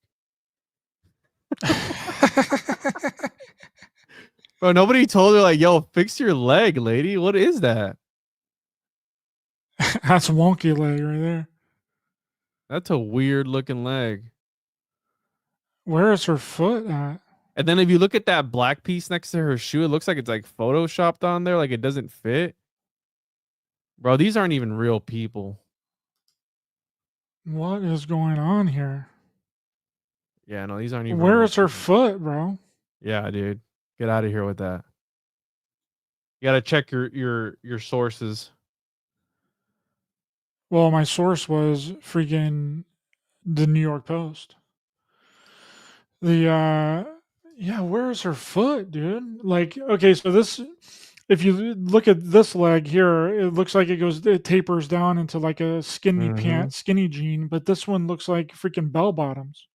Bro, nobody told her like, yo, fix your leg, lady. What is that? That's a wonky leg right there. That's a weird looking leg. Where is her foot at? And then if you look at that black piece next to her shoe, it looks like it's like photoshopped on there, like it doesn't fit. Bro, these aren't even real people. What is going on here? Yeah, no, these aren't even Where real is her people. foot, bro? Yeah, dude. Get out of here with that. You gotta check your sources. Well, my source was freaking the New York Post. Yeah, where's her foot, dude? Like, okay, so this, if you look at this leg here, it looks like it tapers down into like a skinny jean, but this one looks like freaking bell bottoms.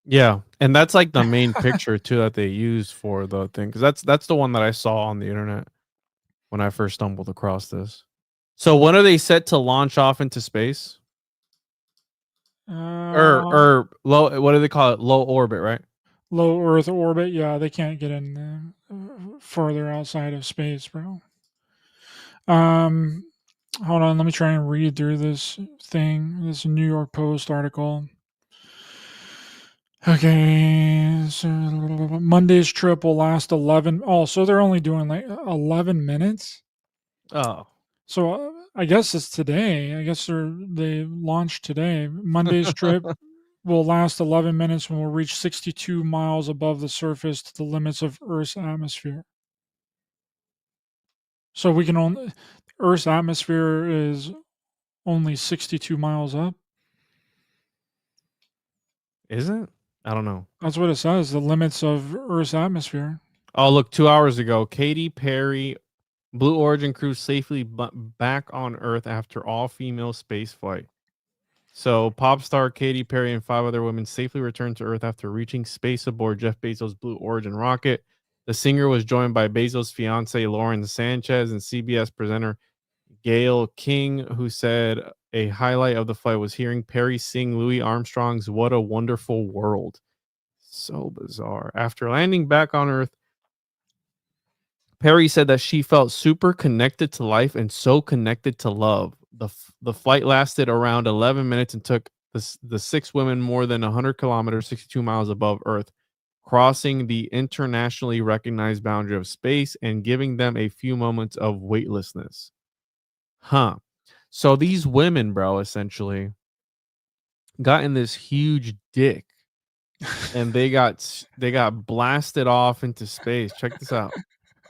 Yeah, and that's like the main picture too that they use for the thing, because that's the one that I saw on the internet when I first stumbled across this. So when are they set to launch off into space? Or low? What do they call it? Low orbit, right? Low Earth orbit. Yeah, they can't get in further outside of space, bro. Hold on, let me try and read through this thing. This New York Post article. Okay, so Monday's trip will last 11. Oh, so they're only doing like 11 minutes. Oh, So I guess it's today. I guess they launched today. Monday's trip will last 11 minutes and will reach 62 miles above the surface to the limits of Earth's atmosphere. So we can only Earth's atmosphere is only 62 miles up. is it? I don't know. That's what it says. The limits of Earth's atmosphere. Oh, look, 2 hours ago, Katy Perry, Blue Origin crew safely back on Earth after all-female space flight. So, pop star Katy Perry and 5 other women safely returned to Earth after reaching space aboard Jeff Bezos' Blue Origin rocket. The singer was joined by Bezos' fiancée Lauren Sanchez and CBS presenter Gayle King, who said a highlight of the flight was hearing Perry sing Louis Armstrong's "What a Wonderful World." So bizarre. After landing back on Earth, Perry said that she felt super connected to life and so connected to love. The flight lasted around 11 minutes and took the 6 women more than 100 kilometers, 62 miles above Earth, crossing the internationally recognized boundary of space and giving them a few moments of weightlessness. Huh. So these women, bro, essentially got in this huge dick and they got blasted off into space. Check this out.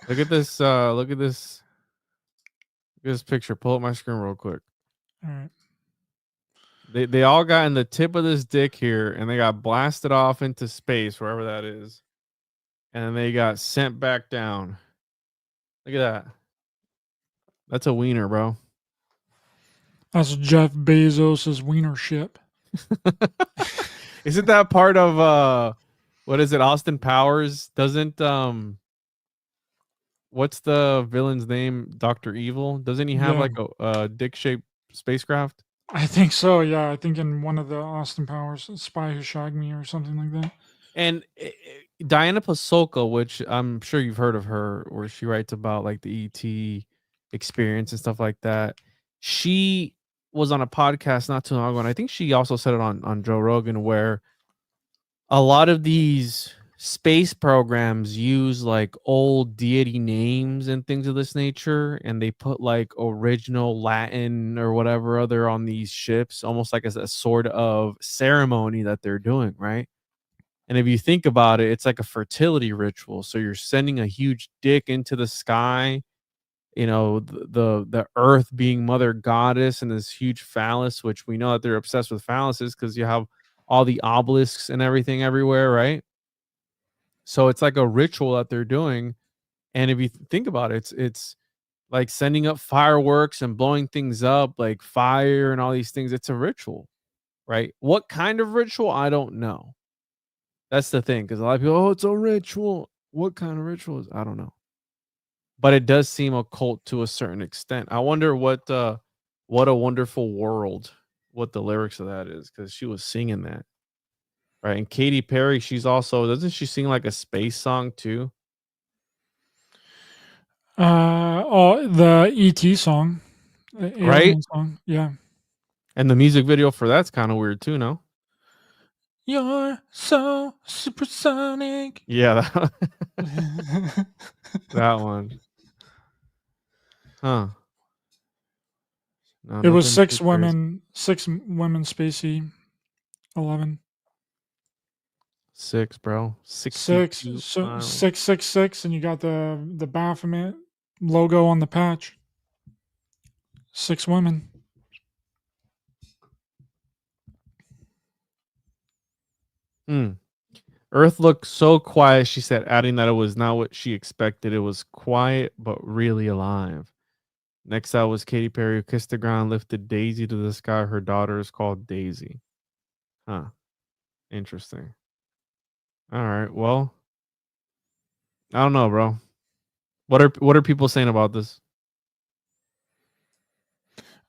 Look at this. Look at this picture. Pull up my screen real quick. All right. They all got in the tip of this dick here, and they got blasted off into space, wherever that is, and they got sent back down. Look at that. That's a wiener, bro. That's Jeff Bezos' wiener ship. Isn't that part of what is it? Austin Powers doesn't what's the villain's name? Dr. Evil. Doesn't he have Yeah. like a dick-shaped spacecraft? I think so. Yeah, I think in one of the Austin Powers, Spy Who Shagged Me or something like that. And Diana Pasolka, which I'm sure you've heard of her, where she writes about like the ET experience and stuff like that. She was on a podcast not too long ago, and I think she also said it on Joe Rogan, where a lot of these space programs use like old deity names and things of this nature, and they put like original Latin or whatever other on these ships, almost like as a sort of ceremony that they're doing, right? And if you think about it, it's like a fertility ritual. So you're sending a huge dick into the sky, you know, the earth being mother goddess and this huge phallus, which we know that they're obsessed with phalluses because you have all the obelisks and everything everywhere, right? So it's like a ritual that they're doing. And if you think about it, it's like sending up fireworks and blowing things up, like fire and all these things. It's a ritual, right? What kind of ritual? I don't know. That's the thing, because a lot of people, oh, it's a ritual. What kind of ritual is? I don't know. But it does seem occult to a certain extent. I wonder what a wonderful world, what the lyrics of that is, because she was singing that. Right. And Katy Perry, she's also, doesn't she sing like a space song too? The ET song, the Right? alien song. Yeah. And the music video for that's kind of weird too, no? You're so supersonic. Yeah, that one. Huh. No, It was nothing too 6 crazy. women, 6 women, Spacey, 11. 6, bro. 6, 62 so miles. 666, and you got the Baphomet logo on the patch. 6 women. Hmm. Earth looked so quiet, she said, adding that it was not what she expected. It was quiet, but really alive. Next out was Katy Perry, who kissed the ground, lifted Daisy to the sky. Her daughter is called Daisy. Huh. Interesting. All right. Well, I don't know, bro. What are people saying about this?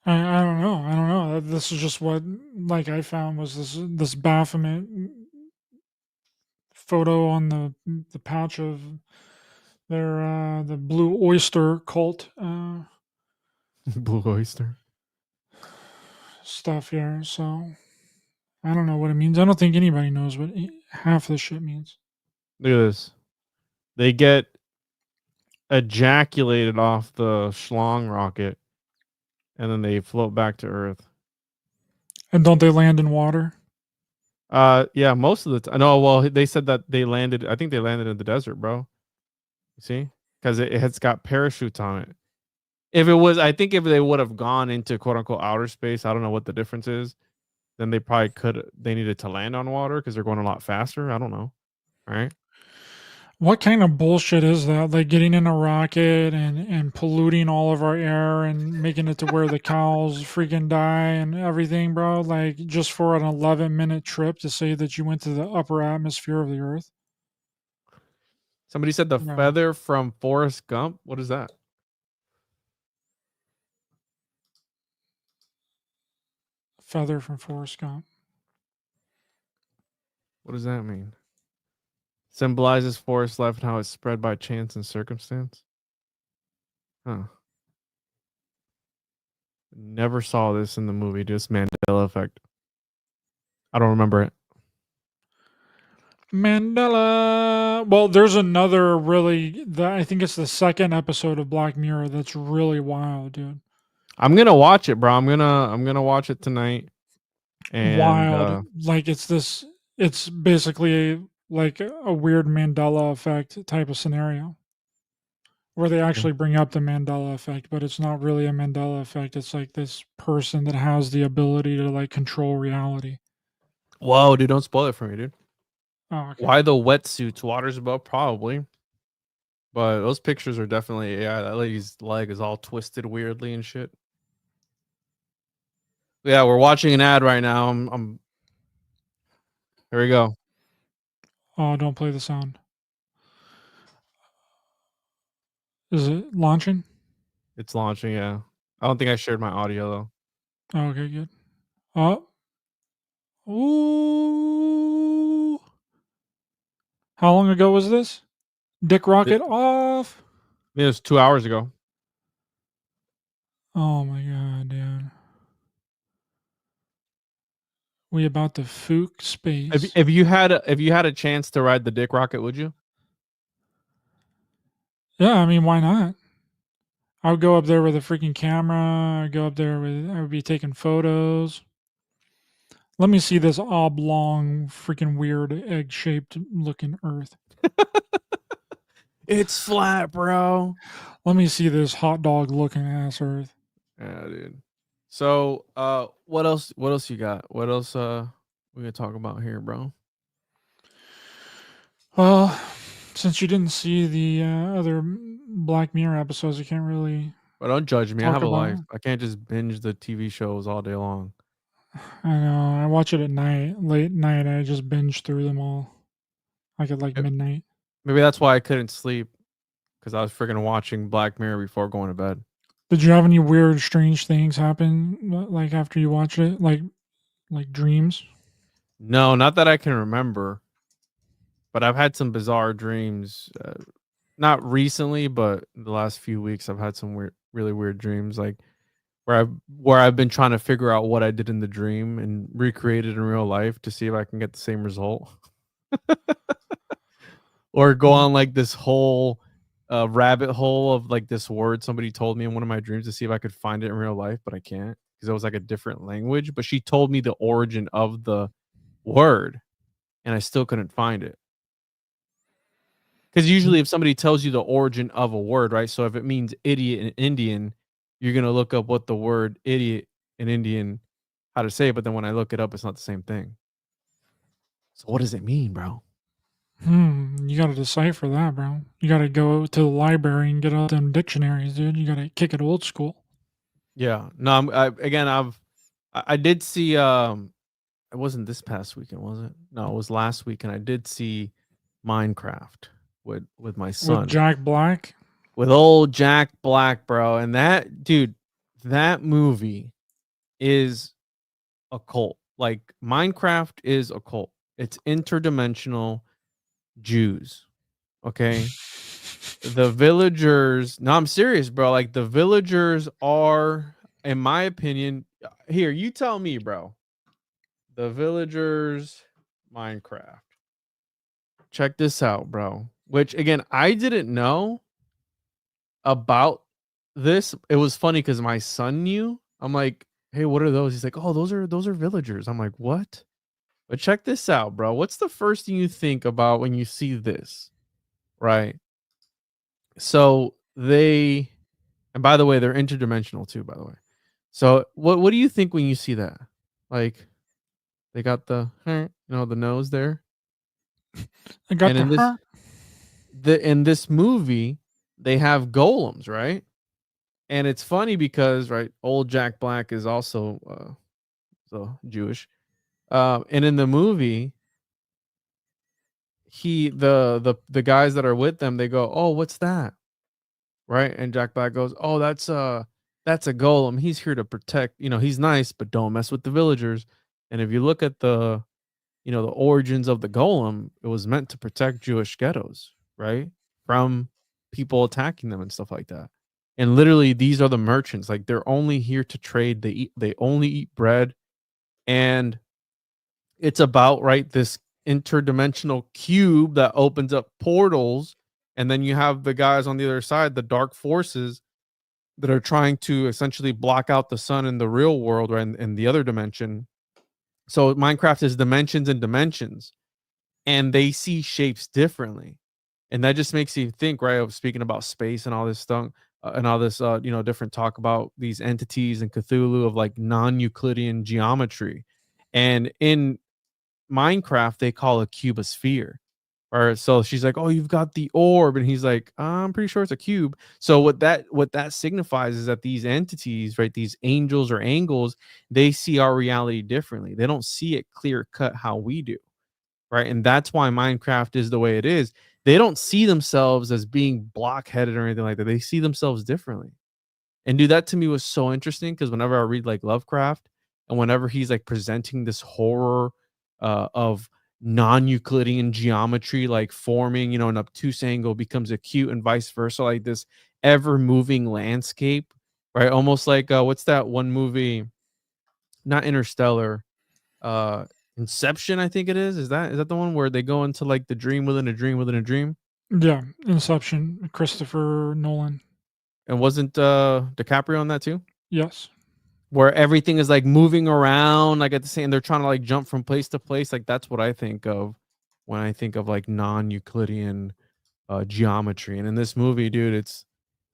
I don't know. I don't know. This is just what like I found was this Baphomet photo on the patch of their the Blue Oyster cult Blue Oyster. stuff here. So I don't know what it means. I don't think anybody knows what half this shit means. Look at this. They get ejaculated off the schlong rocket, and then they float back to Earth. And don't they land in water? Yeah, most of the time. No, well, they said that they landed. I think they landed in the desert, bro. You see, because it has got parachutes on it. If it was, I think if they would have gone into quote unquote outer space, I don't know what the difference is. Then they probably could. They needed to land on water because they're going a lot faster. I don't know. Right? What kind of bullshit is that? Like getting in a rocket and polluting all of our air and making it to where the cows freaking die and everything, bro. Like just for an 11-minute trip to say that you went to the upper atmosphere of the earth. Somebody said the Bro, feather from Forrest Gump. What is that? feather from Forrest Gump. What does that mean? Symbolizes forest life and how it's spread by chance and circumstance. Huh. Never saw this in the movie. Just Mandela effect. I don't remember it. Mandela. Well, there's another I think it's the second episode of Black Mirror that's really wild, dude. I'm gonna watch it, bro. I'm gonna watch it tonight. And Wild. Like it's basically like a weird Mandela effect type of scenario where they actually bring up the Mandela effect, but it's not really a Mandela effect. It's like this person that has the ability to like control reality. whoa, dude, don't spoil it for me, dude. Oh, okay. Why the wetsuits? Water's above, probably. But those pictures are definitely that lady's leg is all twisted weirdly and shit. Yeah, we're watching an ad right now. Here we go. Oh, don't play the sound. Is it launching? It's launching, yeah. I don't think I shared my audio though. Oh, okay, good. Oh. Ooh. How long ago was this? Dick Rocket off. It was 2 hours ago. Oh my god, dude. We about to fook space. If you had a chance to ride the dick rocket, would you? Yeah, I mean, why not? I would go up there with a freaking camera. I'd go up there with. I would be taking photos. Let me see this oblong, freaking weird, egg-shaped looking Earth. It's flat, bro. Let me see this hot dog looking ass Earth. Yeah, dude. So, what else? What else you got? What else? We gonna talk about here, bro? Well, since you didn't see the other Black Mirror episodes, you can't really But don't judge me. I talk have a about life. it. I can't just binge the TV shows all day long. I know. I watch it at night, late night. I just binge through them all, like at like Yep. midnight. Maybe that's why I couldn't sleep because I was freaking watching Black Mirror before going to bed. Did you have any weird, strange things happen like after you watched it, like dreams? No, not that I can remember. But I've had some bizarre dreams. Not recently, but the last few weeks, I've had some weird, really weird dreams. Like where I've been trying to figure out what I did in the dream and recreate it in real life to see if I can get the same result. Or go on like this whole rabbit hole of like this word somebody told me in one of my dreams to see if I could find it in real life, but I can't because it was like a different language. But she told me the origin of the word, and I still couldn't find it. Because usually, if somebody tells you the origin of a word, right? So if it means idiot in Indian, you're gonna look up what the word idiot in Indian, how to say it. But then when I look it up, it's not the same thing. So what does it mean, bro? You got to decipher that, bro. You got to go to the library and get out them dictionaries, dude. You got to kick it old school. Yeah. No, I did see it wasn't this past weekend, was it? No, it was last weekend. I did see Minecraft with my son. With Jack Black? With old Jack Black, bro. And that dude, that movie is a cult. Like Minecraft is a cult. It's interdimensional Jews. Okay. The villagers, no, I'm serious, bro. Like the villagers are, in my opinion, here, you tell me, bro. The villagers Minecraft. Check this out, bro. Which again, I didn't know about this. It was funny because my son knew. I'm like, hey, what are those? He's like, oh, those are villagers. I'm like, what? But check this out, bro. What's the first thing you think about when you see this? Right. So and by the way, they're interdimensional too, by the way. So what do you think when you see that? Like they got the the nose there. I got And in this movie, they have golems, right? And it's funny because old Jack Black is also Jewish. And in the movie, the guys that are with them, they go, "Oh, what's that?" Right? And Jack Black goes, "Oh, that's a golem. He's here to protect, he's nice, but don't mess with the villagers." And if you look at the origins of the golem, it was meant to protect Jewish ghettos, right? From people attacking them and stuff like that. And literally these are the merchants. Like they're only here to trade. They only eat bread. And it's about this interdimensional cube that opens up portals. And then you have the guys on the other side, the dark forces that are trying to essentially block out the sun in the real world, right? In the other dimension. So Minecraft is dimensions and dimensions, and they see shapes differently. And that just makes you think, right? Of speaking about space and all this stuff and all this, different talk about these entities and Cthulhu of like non-Euclidean geometry. And in Minecraft, they call a cube a sphere. Or so she's like, "Oh, you've got the orb," and he's like, "I'm pretty sure it's a cube." So what that signifies is that these entities, right, these angels or angles, they see our reality differently. They don't see it clear cut how we do, right? And that's why Minecraft is the way it is. They don't see themselves as being blockheaded or anything like that. They see themselves differently. And dude, that to me was so interesting because whenever I read like Lovecraft and whenever he's like presenting this horror of non-Euclidean geometry, like forming, an obtuse angle becomes acute and vice versa, like this ever-moving landscape, right? Almost like what's that one movie? Not Interstellar, Inception, I think it is. Is that the one where they go into like the dream within a dream within a dream? Yeah, Inception, Christopher Nolan. And wasn't DiCaprio on that too? Yes. Where everything is like moving around, like at the same, they're trying to like jump from place to place. Like that's what I think of when I think of like non-Euclidean geometry. And in this movie, dude, it's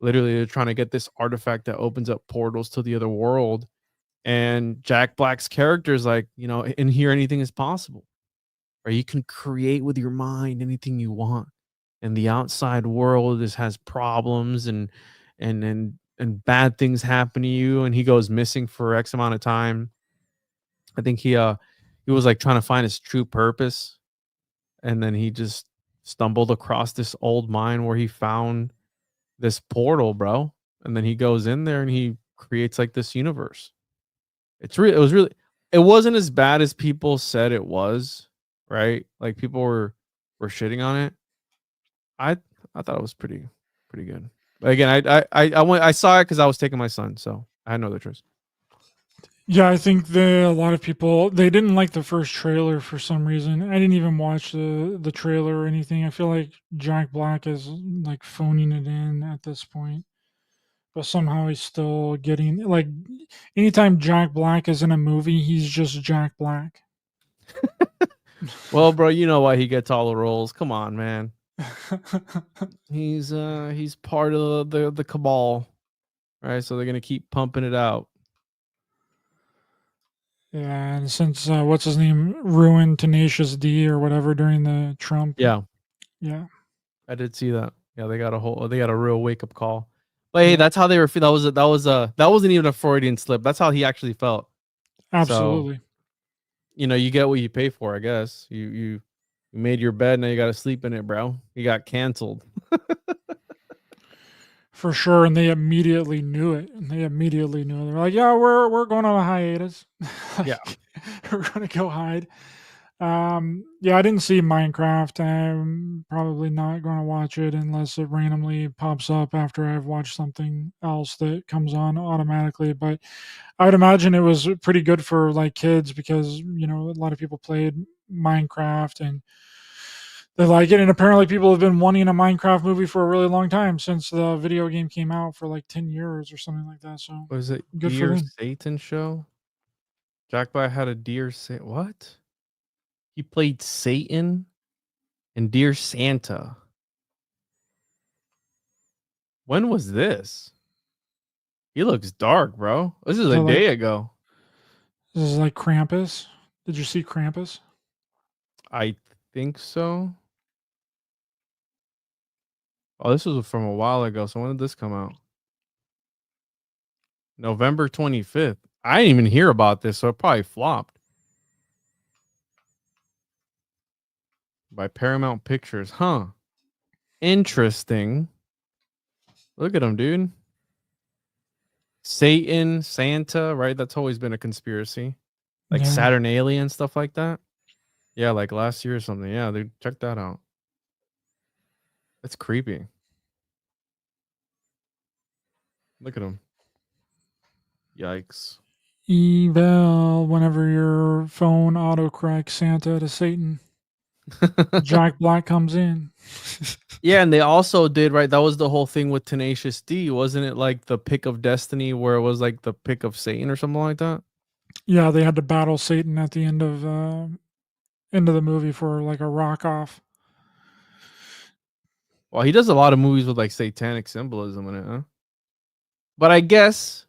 literally they're trying to get this artifact that opens up portals to the other world. And Jack Black's character is like, in here anything is possible. Or you can create with your mind anything you want. And the outside world just has problems and bad things happen to you, and he goes missing for X amount of time. I think he was like trying to find his true purpose, and then he just stumbled across this old mine where he found this portal, bro. And then he goes in there and he creates like this universe. It wasn't as bad as people said it was, right? Like people were shitting on it. I thought it was pretty good. But again, I saw it because I was taking my son. So I had no other choice. Yeah, I think a lot of people they didn't like the first trailer for some reason. I didn't even watch the trailer or anything. I feel like Jack Black is like phoning it in at this point. But somehow he's still getting like anytime Jack Black is in a movie, he's just Jack Black. Well, bro, you know why he gets all the roles. Come on, man. He's part of the cabal, right? So they're gonna keep pumping it out. Yeah, and since what's his name ruined Tenacious D or whatever during the Trump. Yeah, I did see that. Yeah, they got a real wake up call. But hey, Yeah. that's how they were. That wasn't even a Freudian slip. That's how he actually felt. Absolutely. So, you get what you pay for, I guess. You made your bed, now you got to sleep in it, bro. You got canceled. For sure, and they immediately knew it. They're like, "Yeah, we're going on a hiatus. Yeah. We're gonna go hide." Yeah, I didn't see Minecraft. I'm probably not going to watch it unless it randomly pops up after I've watched something else that comes on automatically. But I would imagine it was pretty good for like kids because a lot of people played Minecraft and they like it. And apparently, people have been wanting a Minecraft movie for a really long time since the video game came out for like 10 years or something like that. So Was it good for Dear them. Satan show? Jack Black had a Dear Satan. What? He played Satan and Dear Santa. When was this? He looks dark, bro. This is a day ago. This is like Krampus. Did you see Krampus? I think so. Oh, this was from a while ago. So when did this come out? November 25th. I didn't even hear about this, so it probably flopped. By Paramount Pictures. Huh. Interesting. Look at him, dude. Satan, Santa, right? That's always been a conspiracy. Like Yeah. Saturn alien, stuff like that. Yeah, like last year or something. Yeah, dude, check that out. That's creepy. Look at him. Yikes. Eval whenever your phone autocorrects Santa to Satan. Jack Black comes in. Yeah, and they also did, right? That was the whole thing with Tenacious D. Wasn't it like the pick of destiny where it was like the pick of Satan or something like that? Yeah, they had to battle Satan at the end of the movie for like a rock off. Well, he does a lot of movies with like satanic symbolism in it, huh? But I guess,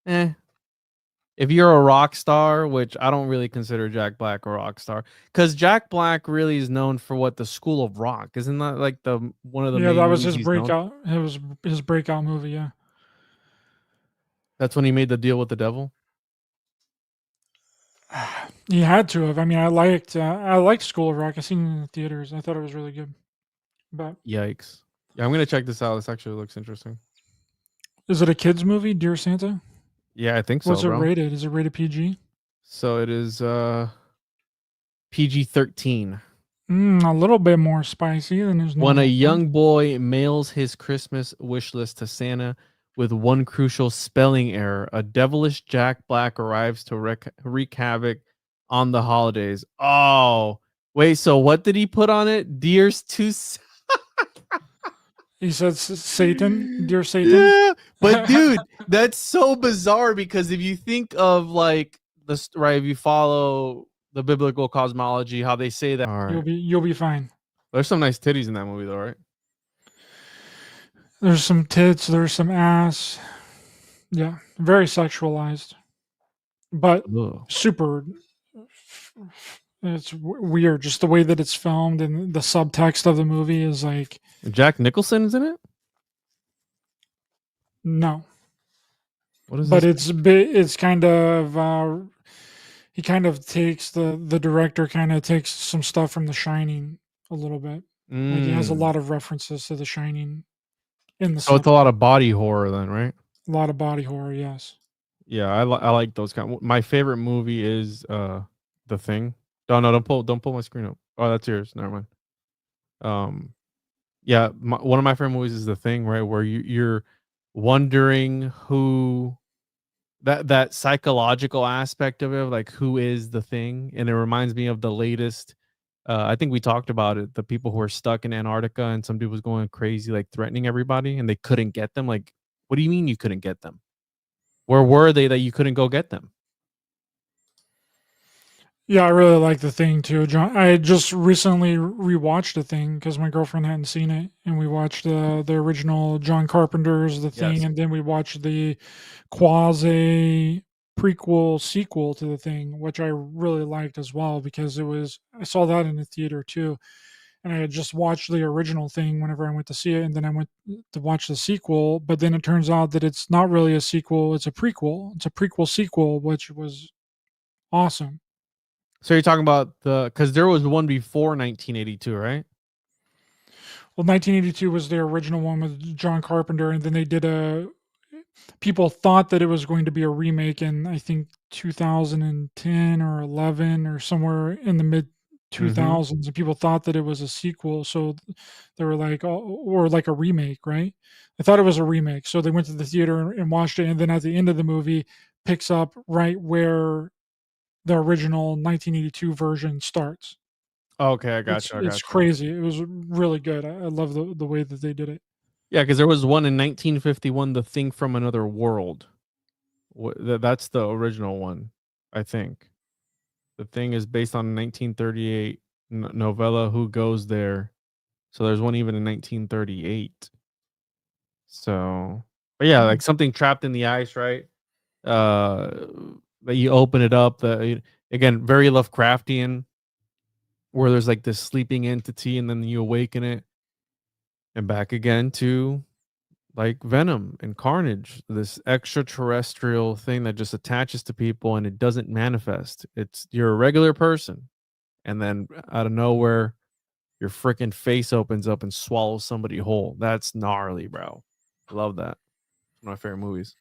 if you're a rock star, which I don't really consider Jack Black a rock star, because Jack Black really is known for what the School of Rock, isn't that like one of the main that was movies his he's known? breakout. It was his breakout movie. Yeah, That's when he made the deal with the devil. he had to have. I mean, I liked School of Rock. I seen it in the theaters. I thought it was really good. But Yikes! Yeah, I'm gonna check this out. This actually looks interesting. is it a kids movie, Dear Santa? Yeah, I think so. What's it bro. rated? Is it rated PG? So it is PG-13. A little bit more spicy than his normal. When a young boy mails his Christmas wish list to Santa with one crucial spelling error, a devilish Jack Black arrives to wreak havoc on the holidays. Oh, wait. So what did he put on it? Dear's to He said Satan, Dear Satan. Yeah, but dude, that's so bizarre because if you think of like this, right? If you follow the biblical cosmology, how they say that, all right. You'll be fine. There's some nice titties in that movie, though, right? There's some tits. There's some ass. Yeah, very sexualized, but Ugh. super. It's weird, just the way that it's filmed and the subtext of the movie is like Jack Nicholson is in it. no. What is But this? it's kind of he kind of takes the director kind of takes some stuff from The Shining a little bit. Like he has a lot of references to The Shining in the So it's a lot of body horror then, right? a lot of body horror, yes. Yeah, I like those kind. My favorite movie is The Thing. No, don't pull my screen up. Oh, that's yours. Never mind. Yeah, one of my favorite movies is The Thing, right? Where you're wondering who that psychological aspect of it, like who is the thing, and it reminds me of the latest. I think we talked about it. The people who are stuck in Antarctica, and some dude was going crazy, like threatening everybody, and they couldn't get them. Like, what do you mean you couldn't get them? Where were they that you couldn't go get them? Yeah, I really like The Thing too, John. I just recently rewatched The Thing because my girlfriend hadn't seen it, and we watched the original John Carpenter's The Thing, Yes. and then we watched the quasi prequel sequel to The Thing, which I really liked as well because I saw that in the theater too, and I had just watched the original Thing whenever I went to see it, and then I went to watch the sequel, but then it turns out that it's not really a sequel; it's a prequel. It's a prequel sequel, which was awesome. So you're talking about because there was one before 1982, right? Well, 1982 was the original one with John Carpenter, and then they did people thought that it was going to be a remake in, I think, 2010 or 11 or somewhere in the mid 2000s, and people thought that it was a sequel. So they were like, oh, or like a remake, right? They thought it was a remake. So they went to the theater and watched it. And then at the end of the movie, picks up right where the original 1982 version starts. Okay, I got you. It's crazy. It was really good. I love the way that they did it. Yeah, because there was one in 1951, The Thing from Another World. That's the original one, I think. The Thing is based on a 1938 novella, Who Goes There? So there's one even in 1938. So, but yeah, like something trapped in the ice, right? That you open it up. Again, very Lovecraftian, where there's like this sleeping entity, and then you awaken it, and back again to like Venom and Carnage, this extraterrestrial thing that just attaches to people and it doesn't manifest. You're a regular person, and then out of nowhere, your freaking face opens up and swallows somebody whole. That's gnarly, bro. I love that. One of my favorite movies.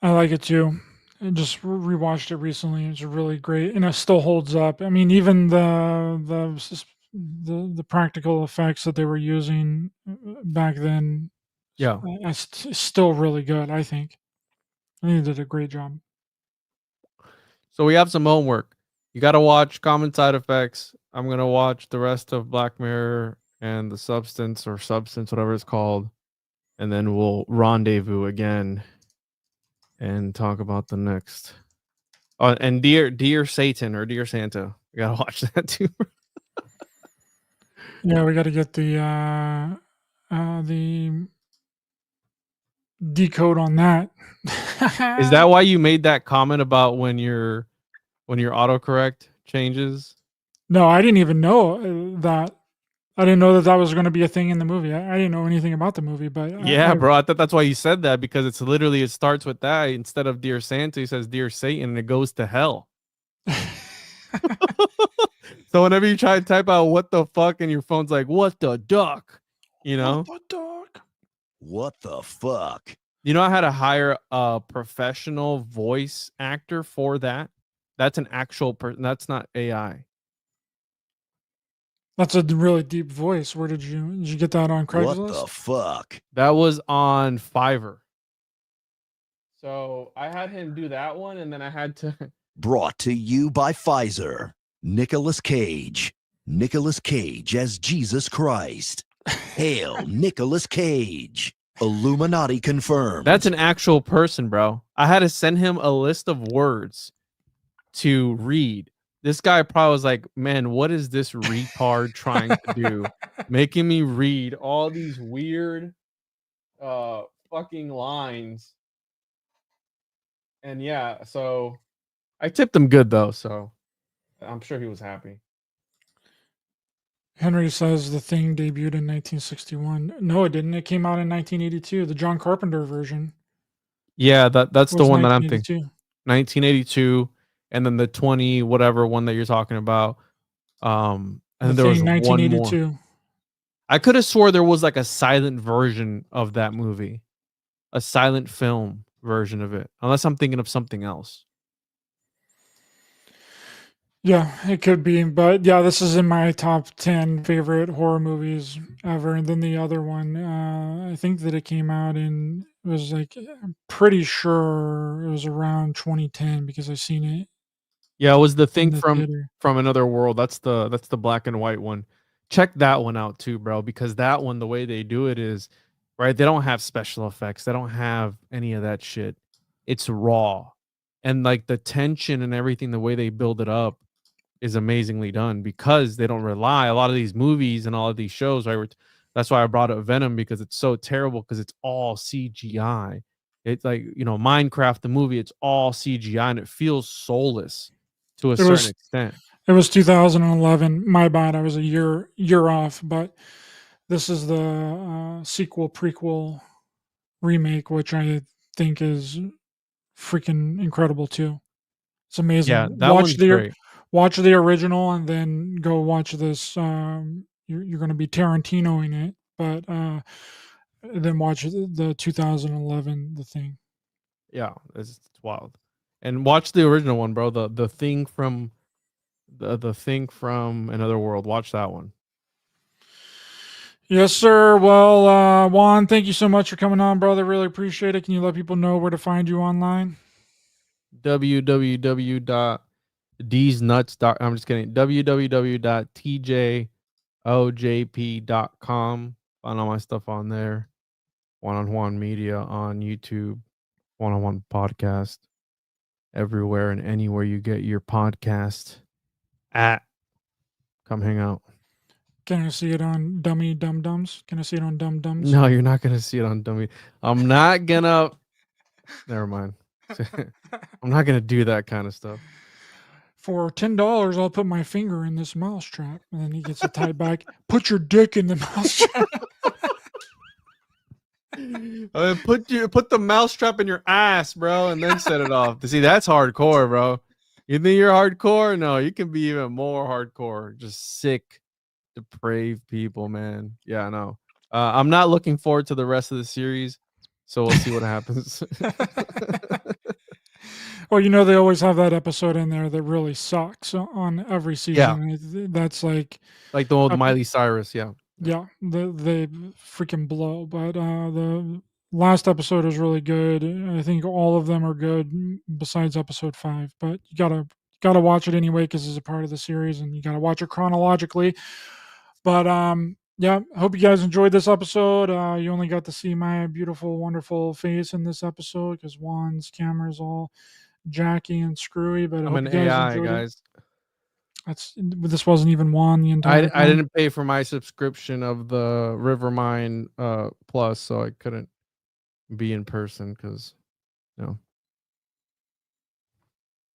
I like it too. I just rewatched it recently. It's really great, and it still holds up. I mean, even the practical effects that they were using back then, Yeah. still really good. I think they did a great job. So we have some homework. You got to watch Common Side Effects. I'm going to watch the rest of Black Mirror and The Substance, whatever it's called. And then we'll rendezvous again and talk about the next. Oh, and Dear Satan or Dear Santa. We got to watch that too. Yeah, we got to get the decode on that. Is that why you made that comment about when your autocorrect changes? No, I didn't even know that. I didn't know that was going to be a thing in the movie. I didn't know anything about the movie, but Yeah, bro. I thought that's why you said that, because it starts with that. Instead of Dear Santa, he says Dear Satan, and it goes to hell. So whenever you try to type out what the fuck, and your phone's like, what the duck? You know? What the dog? What the fuck? You know, I had to hire a professional voice actor for that. That's an actual person. That's not AI. That's a really deep voice. Where did you get that on Craigslist? What the fuck? That was on Fiverr. So I had him do that one, and then I had to. Brought to you by Pfizer. Nicolas Cage. Nicolas Cage as Jesus Christ. Hail Nicolas Cage. Illuminati confirmed. That's an actual person, bro. I had to send him a list of words to read. This guy probably was like, man, what is this retard trying to do? Making me read all these weird fucking lines. And yeah, so I tipped him good though, so I'm sure he was happy. Henry says The Thing debuted in 1961. No, it didn't. It came out in 1982. The John Carpenter version. Yeah, that's the one that I'm thinking. 1982. 1982, and then the 20 whatever one that you're talking about. And The there was Thing, one 1982. more. I could have swore there was like a silent version of that movie, a silent film version of it, unless I'm thinking of something else. Yeah, it could be, but yeah, this is in my top 10 favorite horror movies ever. And then the other one, I think that it came out in, it was like, I'm pretty sure it was around 2010 because I seen it Yeah, it was the in thing the theater. from another world. That's the black and white one. Check that one out too, bro, because that one, the way they do it is, right, they don't have special effects. They don't have any of that shit. It's raw. And like the tension and everything, the way they build it up is amazingly done because they don't rely a lot of these movies and all of these shows, right? That's why I brought up Venom, because it's so terrible because it's all CGI. It's like, Minecraft, the movie, it's all CGI and it feels soulless to a It certain was extent. it was 2011. My bad, I was a year off, but this is the sequel prequel remake, which I think is freaking incredible too. It's amazing. Yeah, that one's great. Watch the original and then go watch this. You're going to be Tarantinoing it, but then watch the 2011 The Thing. Yeah, it's wild. And watch the original one, bro. The thing from the thing from another world. Watch that one. Yes, sir. Well, Juan, thank you so much for coming on, brother. Really appreciate it. Can you let people know where to find you online? www.thesnuts. I'm just kidding. www.tjojp.com. Find all my stuff on there. One-on-one media on YouTube. One-on-one podcast. Everywhere and anywhere you get your podcast at. Come hang out. Can I see it on Dummy Dum Dums? Can I see it on Dum Dums? No, you're not gonna see it on Dummy. I'm not gonna. Never mind. I'm not gonna do that kind of stuff. For $10, I'll put my finger in this mousetrap, and then he gets it tied back. Put your dick in the mousetrap. Put the mousetrap in your ass, bro, and then set it off. See, that's hardcore, bro. You think you're hardcore? No, you can be even more hardcore. Just sick, depraved people, man. Yeah, no. I'm not looking forward to the rest of the series, so we'll see what happens. Well, they always have that episode in there that really sucks on every season. That's like the old Miley Cyrus, yeah. Yeah, they freaking blow. But the last episode is really good. I think all of them are good besides episode 5. But you gotta watch it anyway because it's a part of the series, and you gotta watch it chronologically. But yeah, hope you guys enjoyed this episode. You only got to see my beautiful, wonderful face in this episode because Juan's camera is all jacky and screwy. But I'm an AI, guys. This wasn't even Juan the entire time. I didn't pay for my subscription of the Rivermine Plus, so I couldn't be in person because,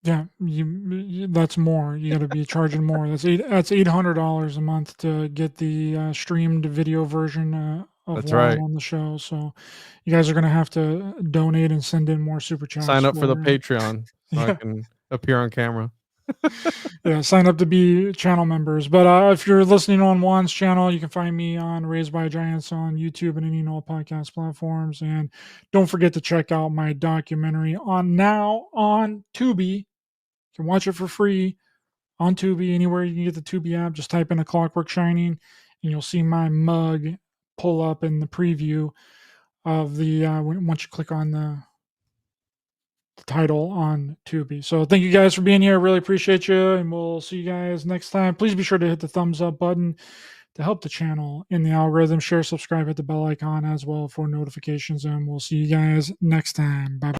Yeah, that's more. You got to be charging more. That's $800 a month to get the streamed video version of That's Juan right. on the show. So you guys are gonna have to donate and send in more super chats. Sign up for the Patreon so I can appear on camera. Yeah, sign up to be channel members. But if you're listening on Juan's channel, you can find me on Raised by Giants on YouTube and any and all podcast platforms. And don't forget to check out my documentary on Tubi. You can watch it for free on Tubi, anywhere you can get the Tubi app. Just type in A Clockwork Shining, and you'll see my mug pull up in the preview of the once you click on the title on Tubi. So thank you guys for being here. I really appreciate you, and we'll see you guys next time. Please be sure to hit the thumbs up button to help the channel in the algorithm. Share, subscribe, hit the bell icon as well for notifications, and we'll see you guys next time. Bye.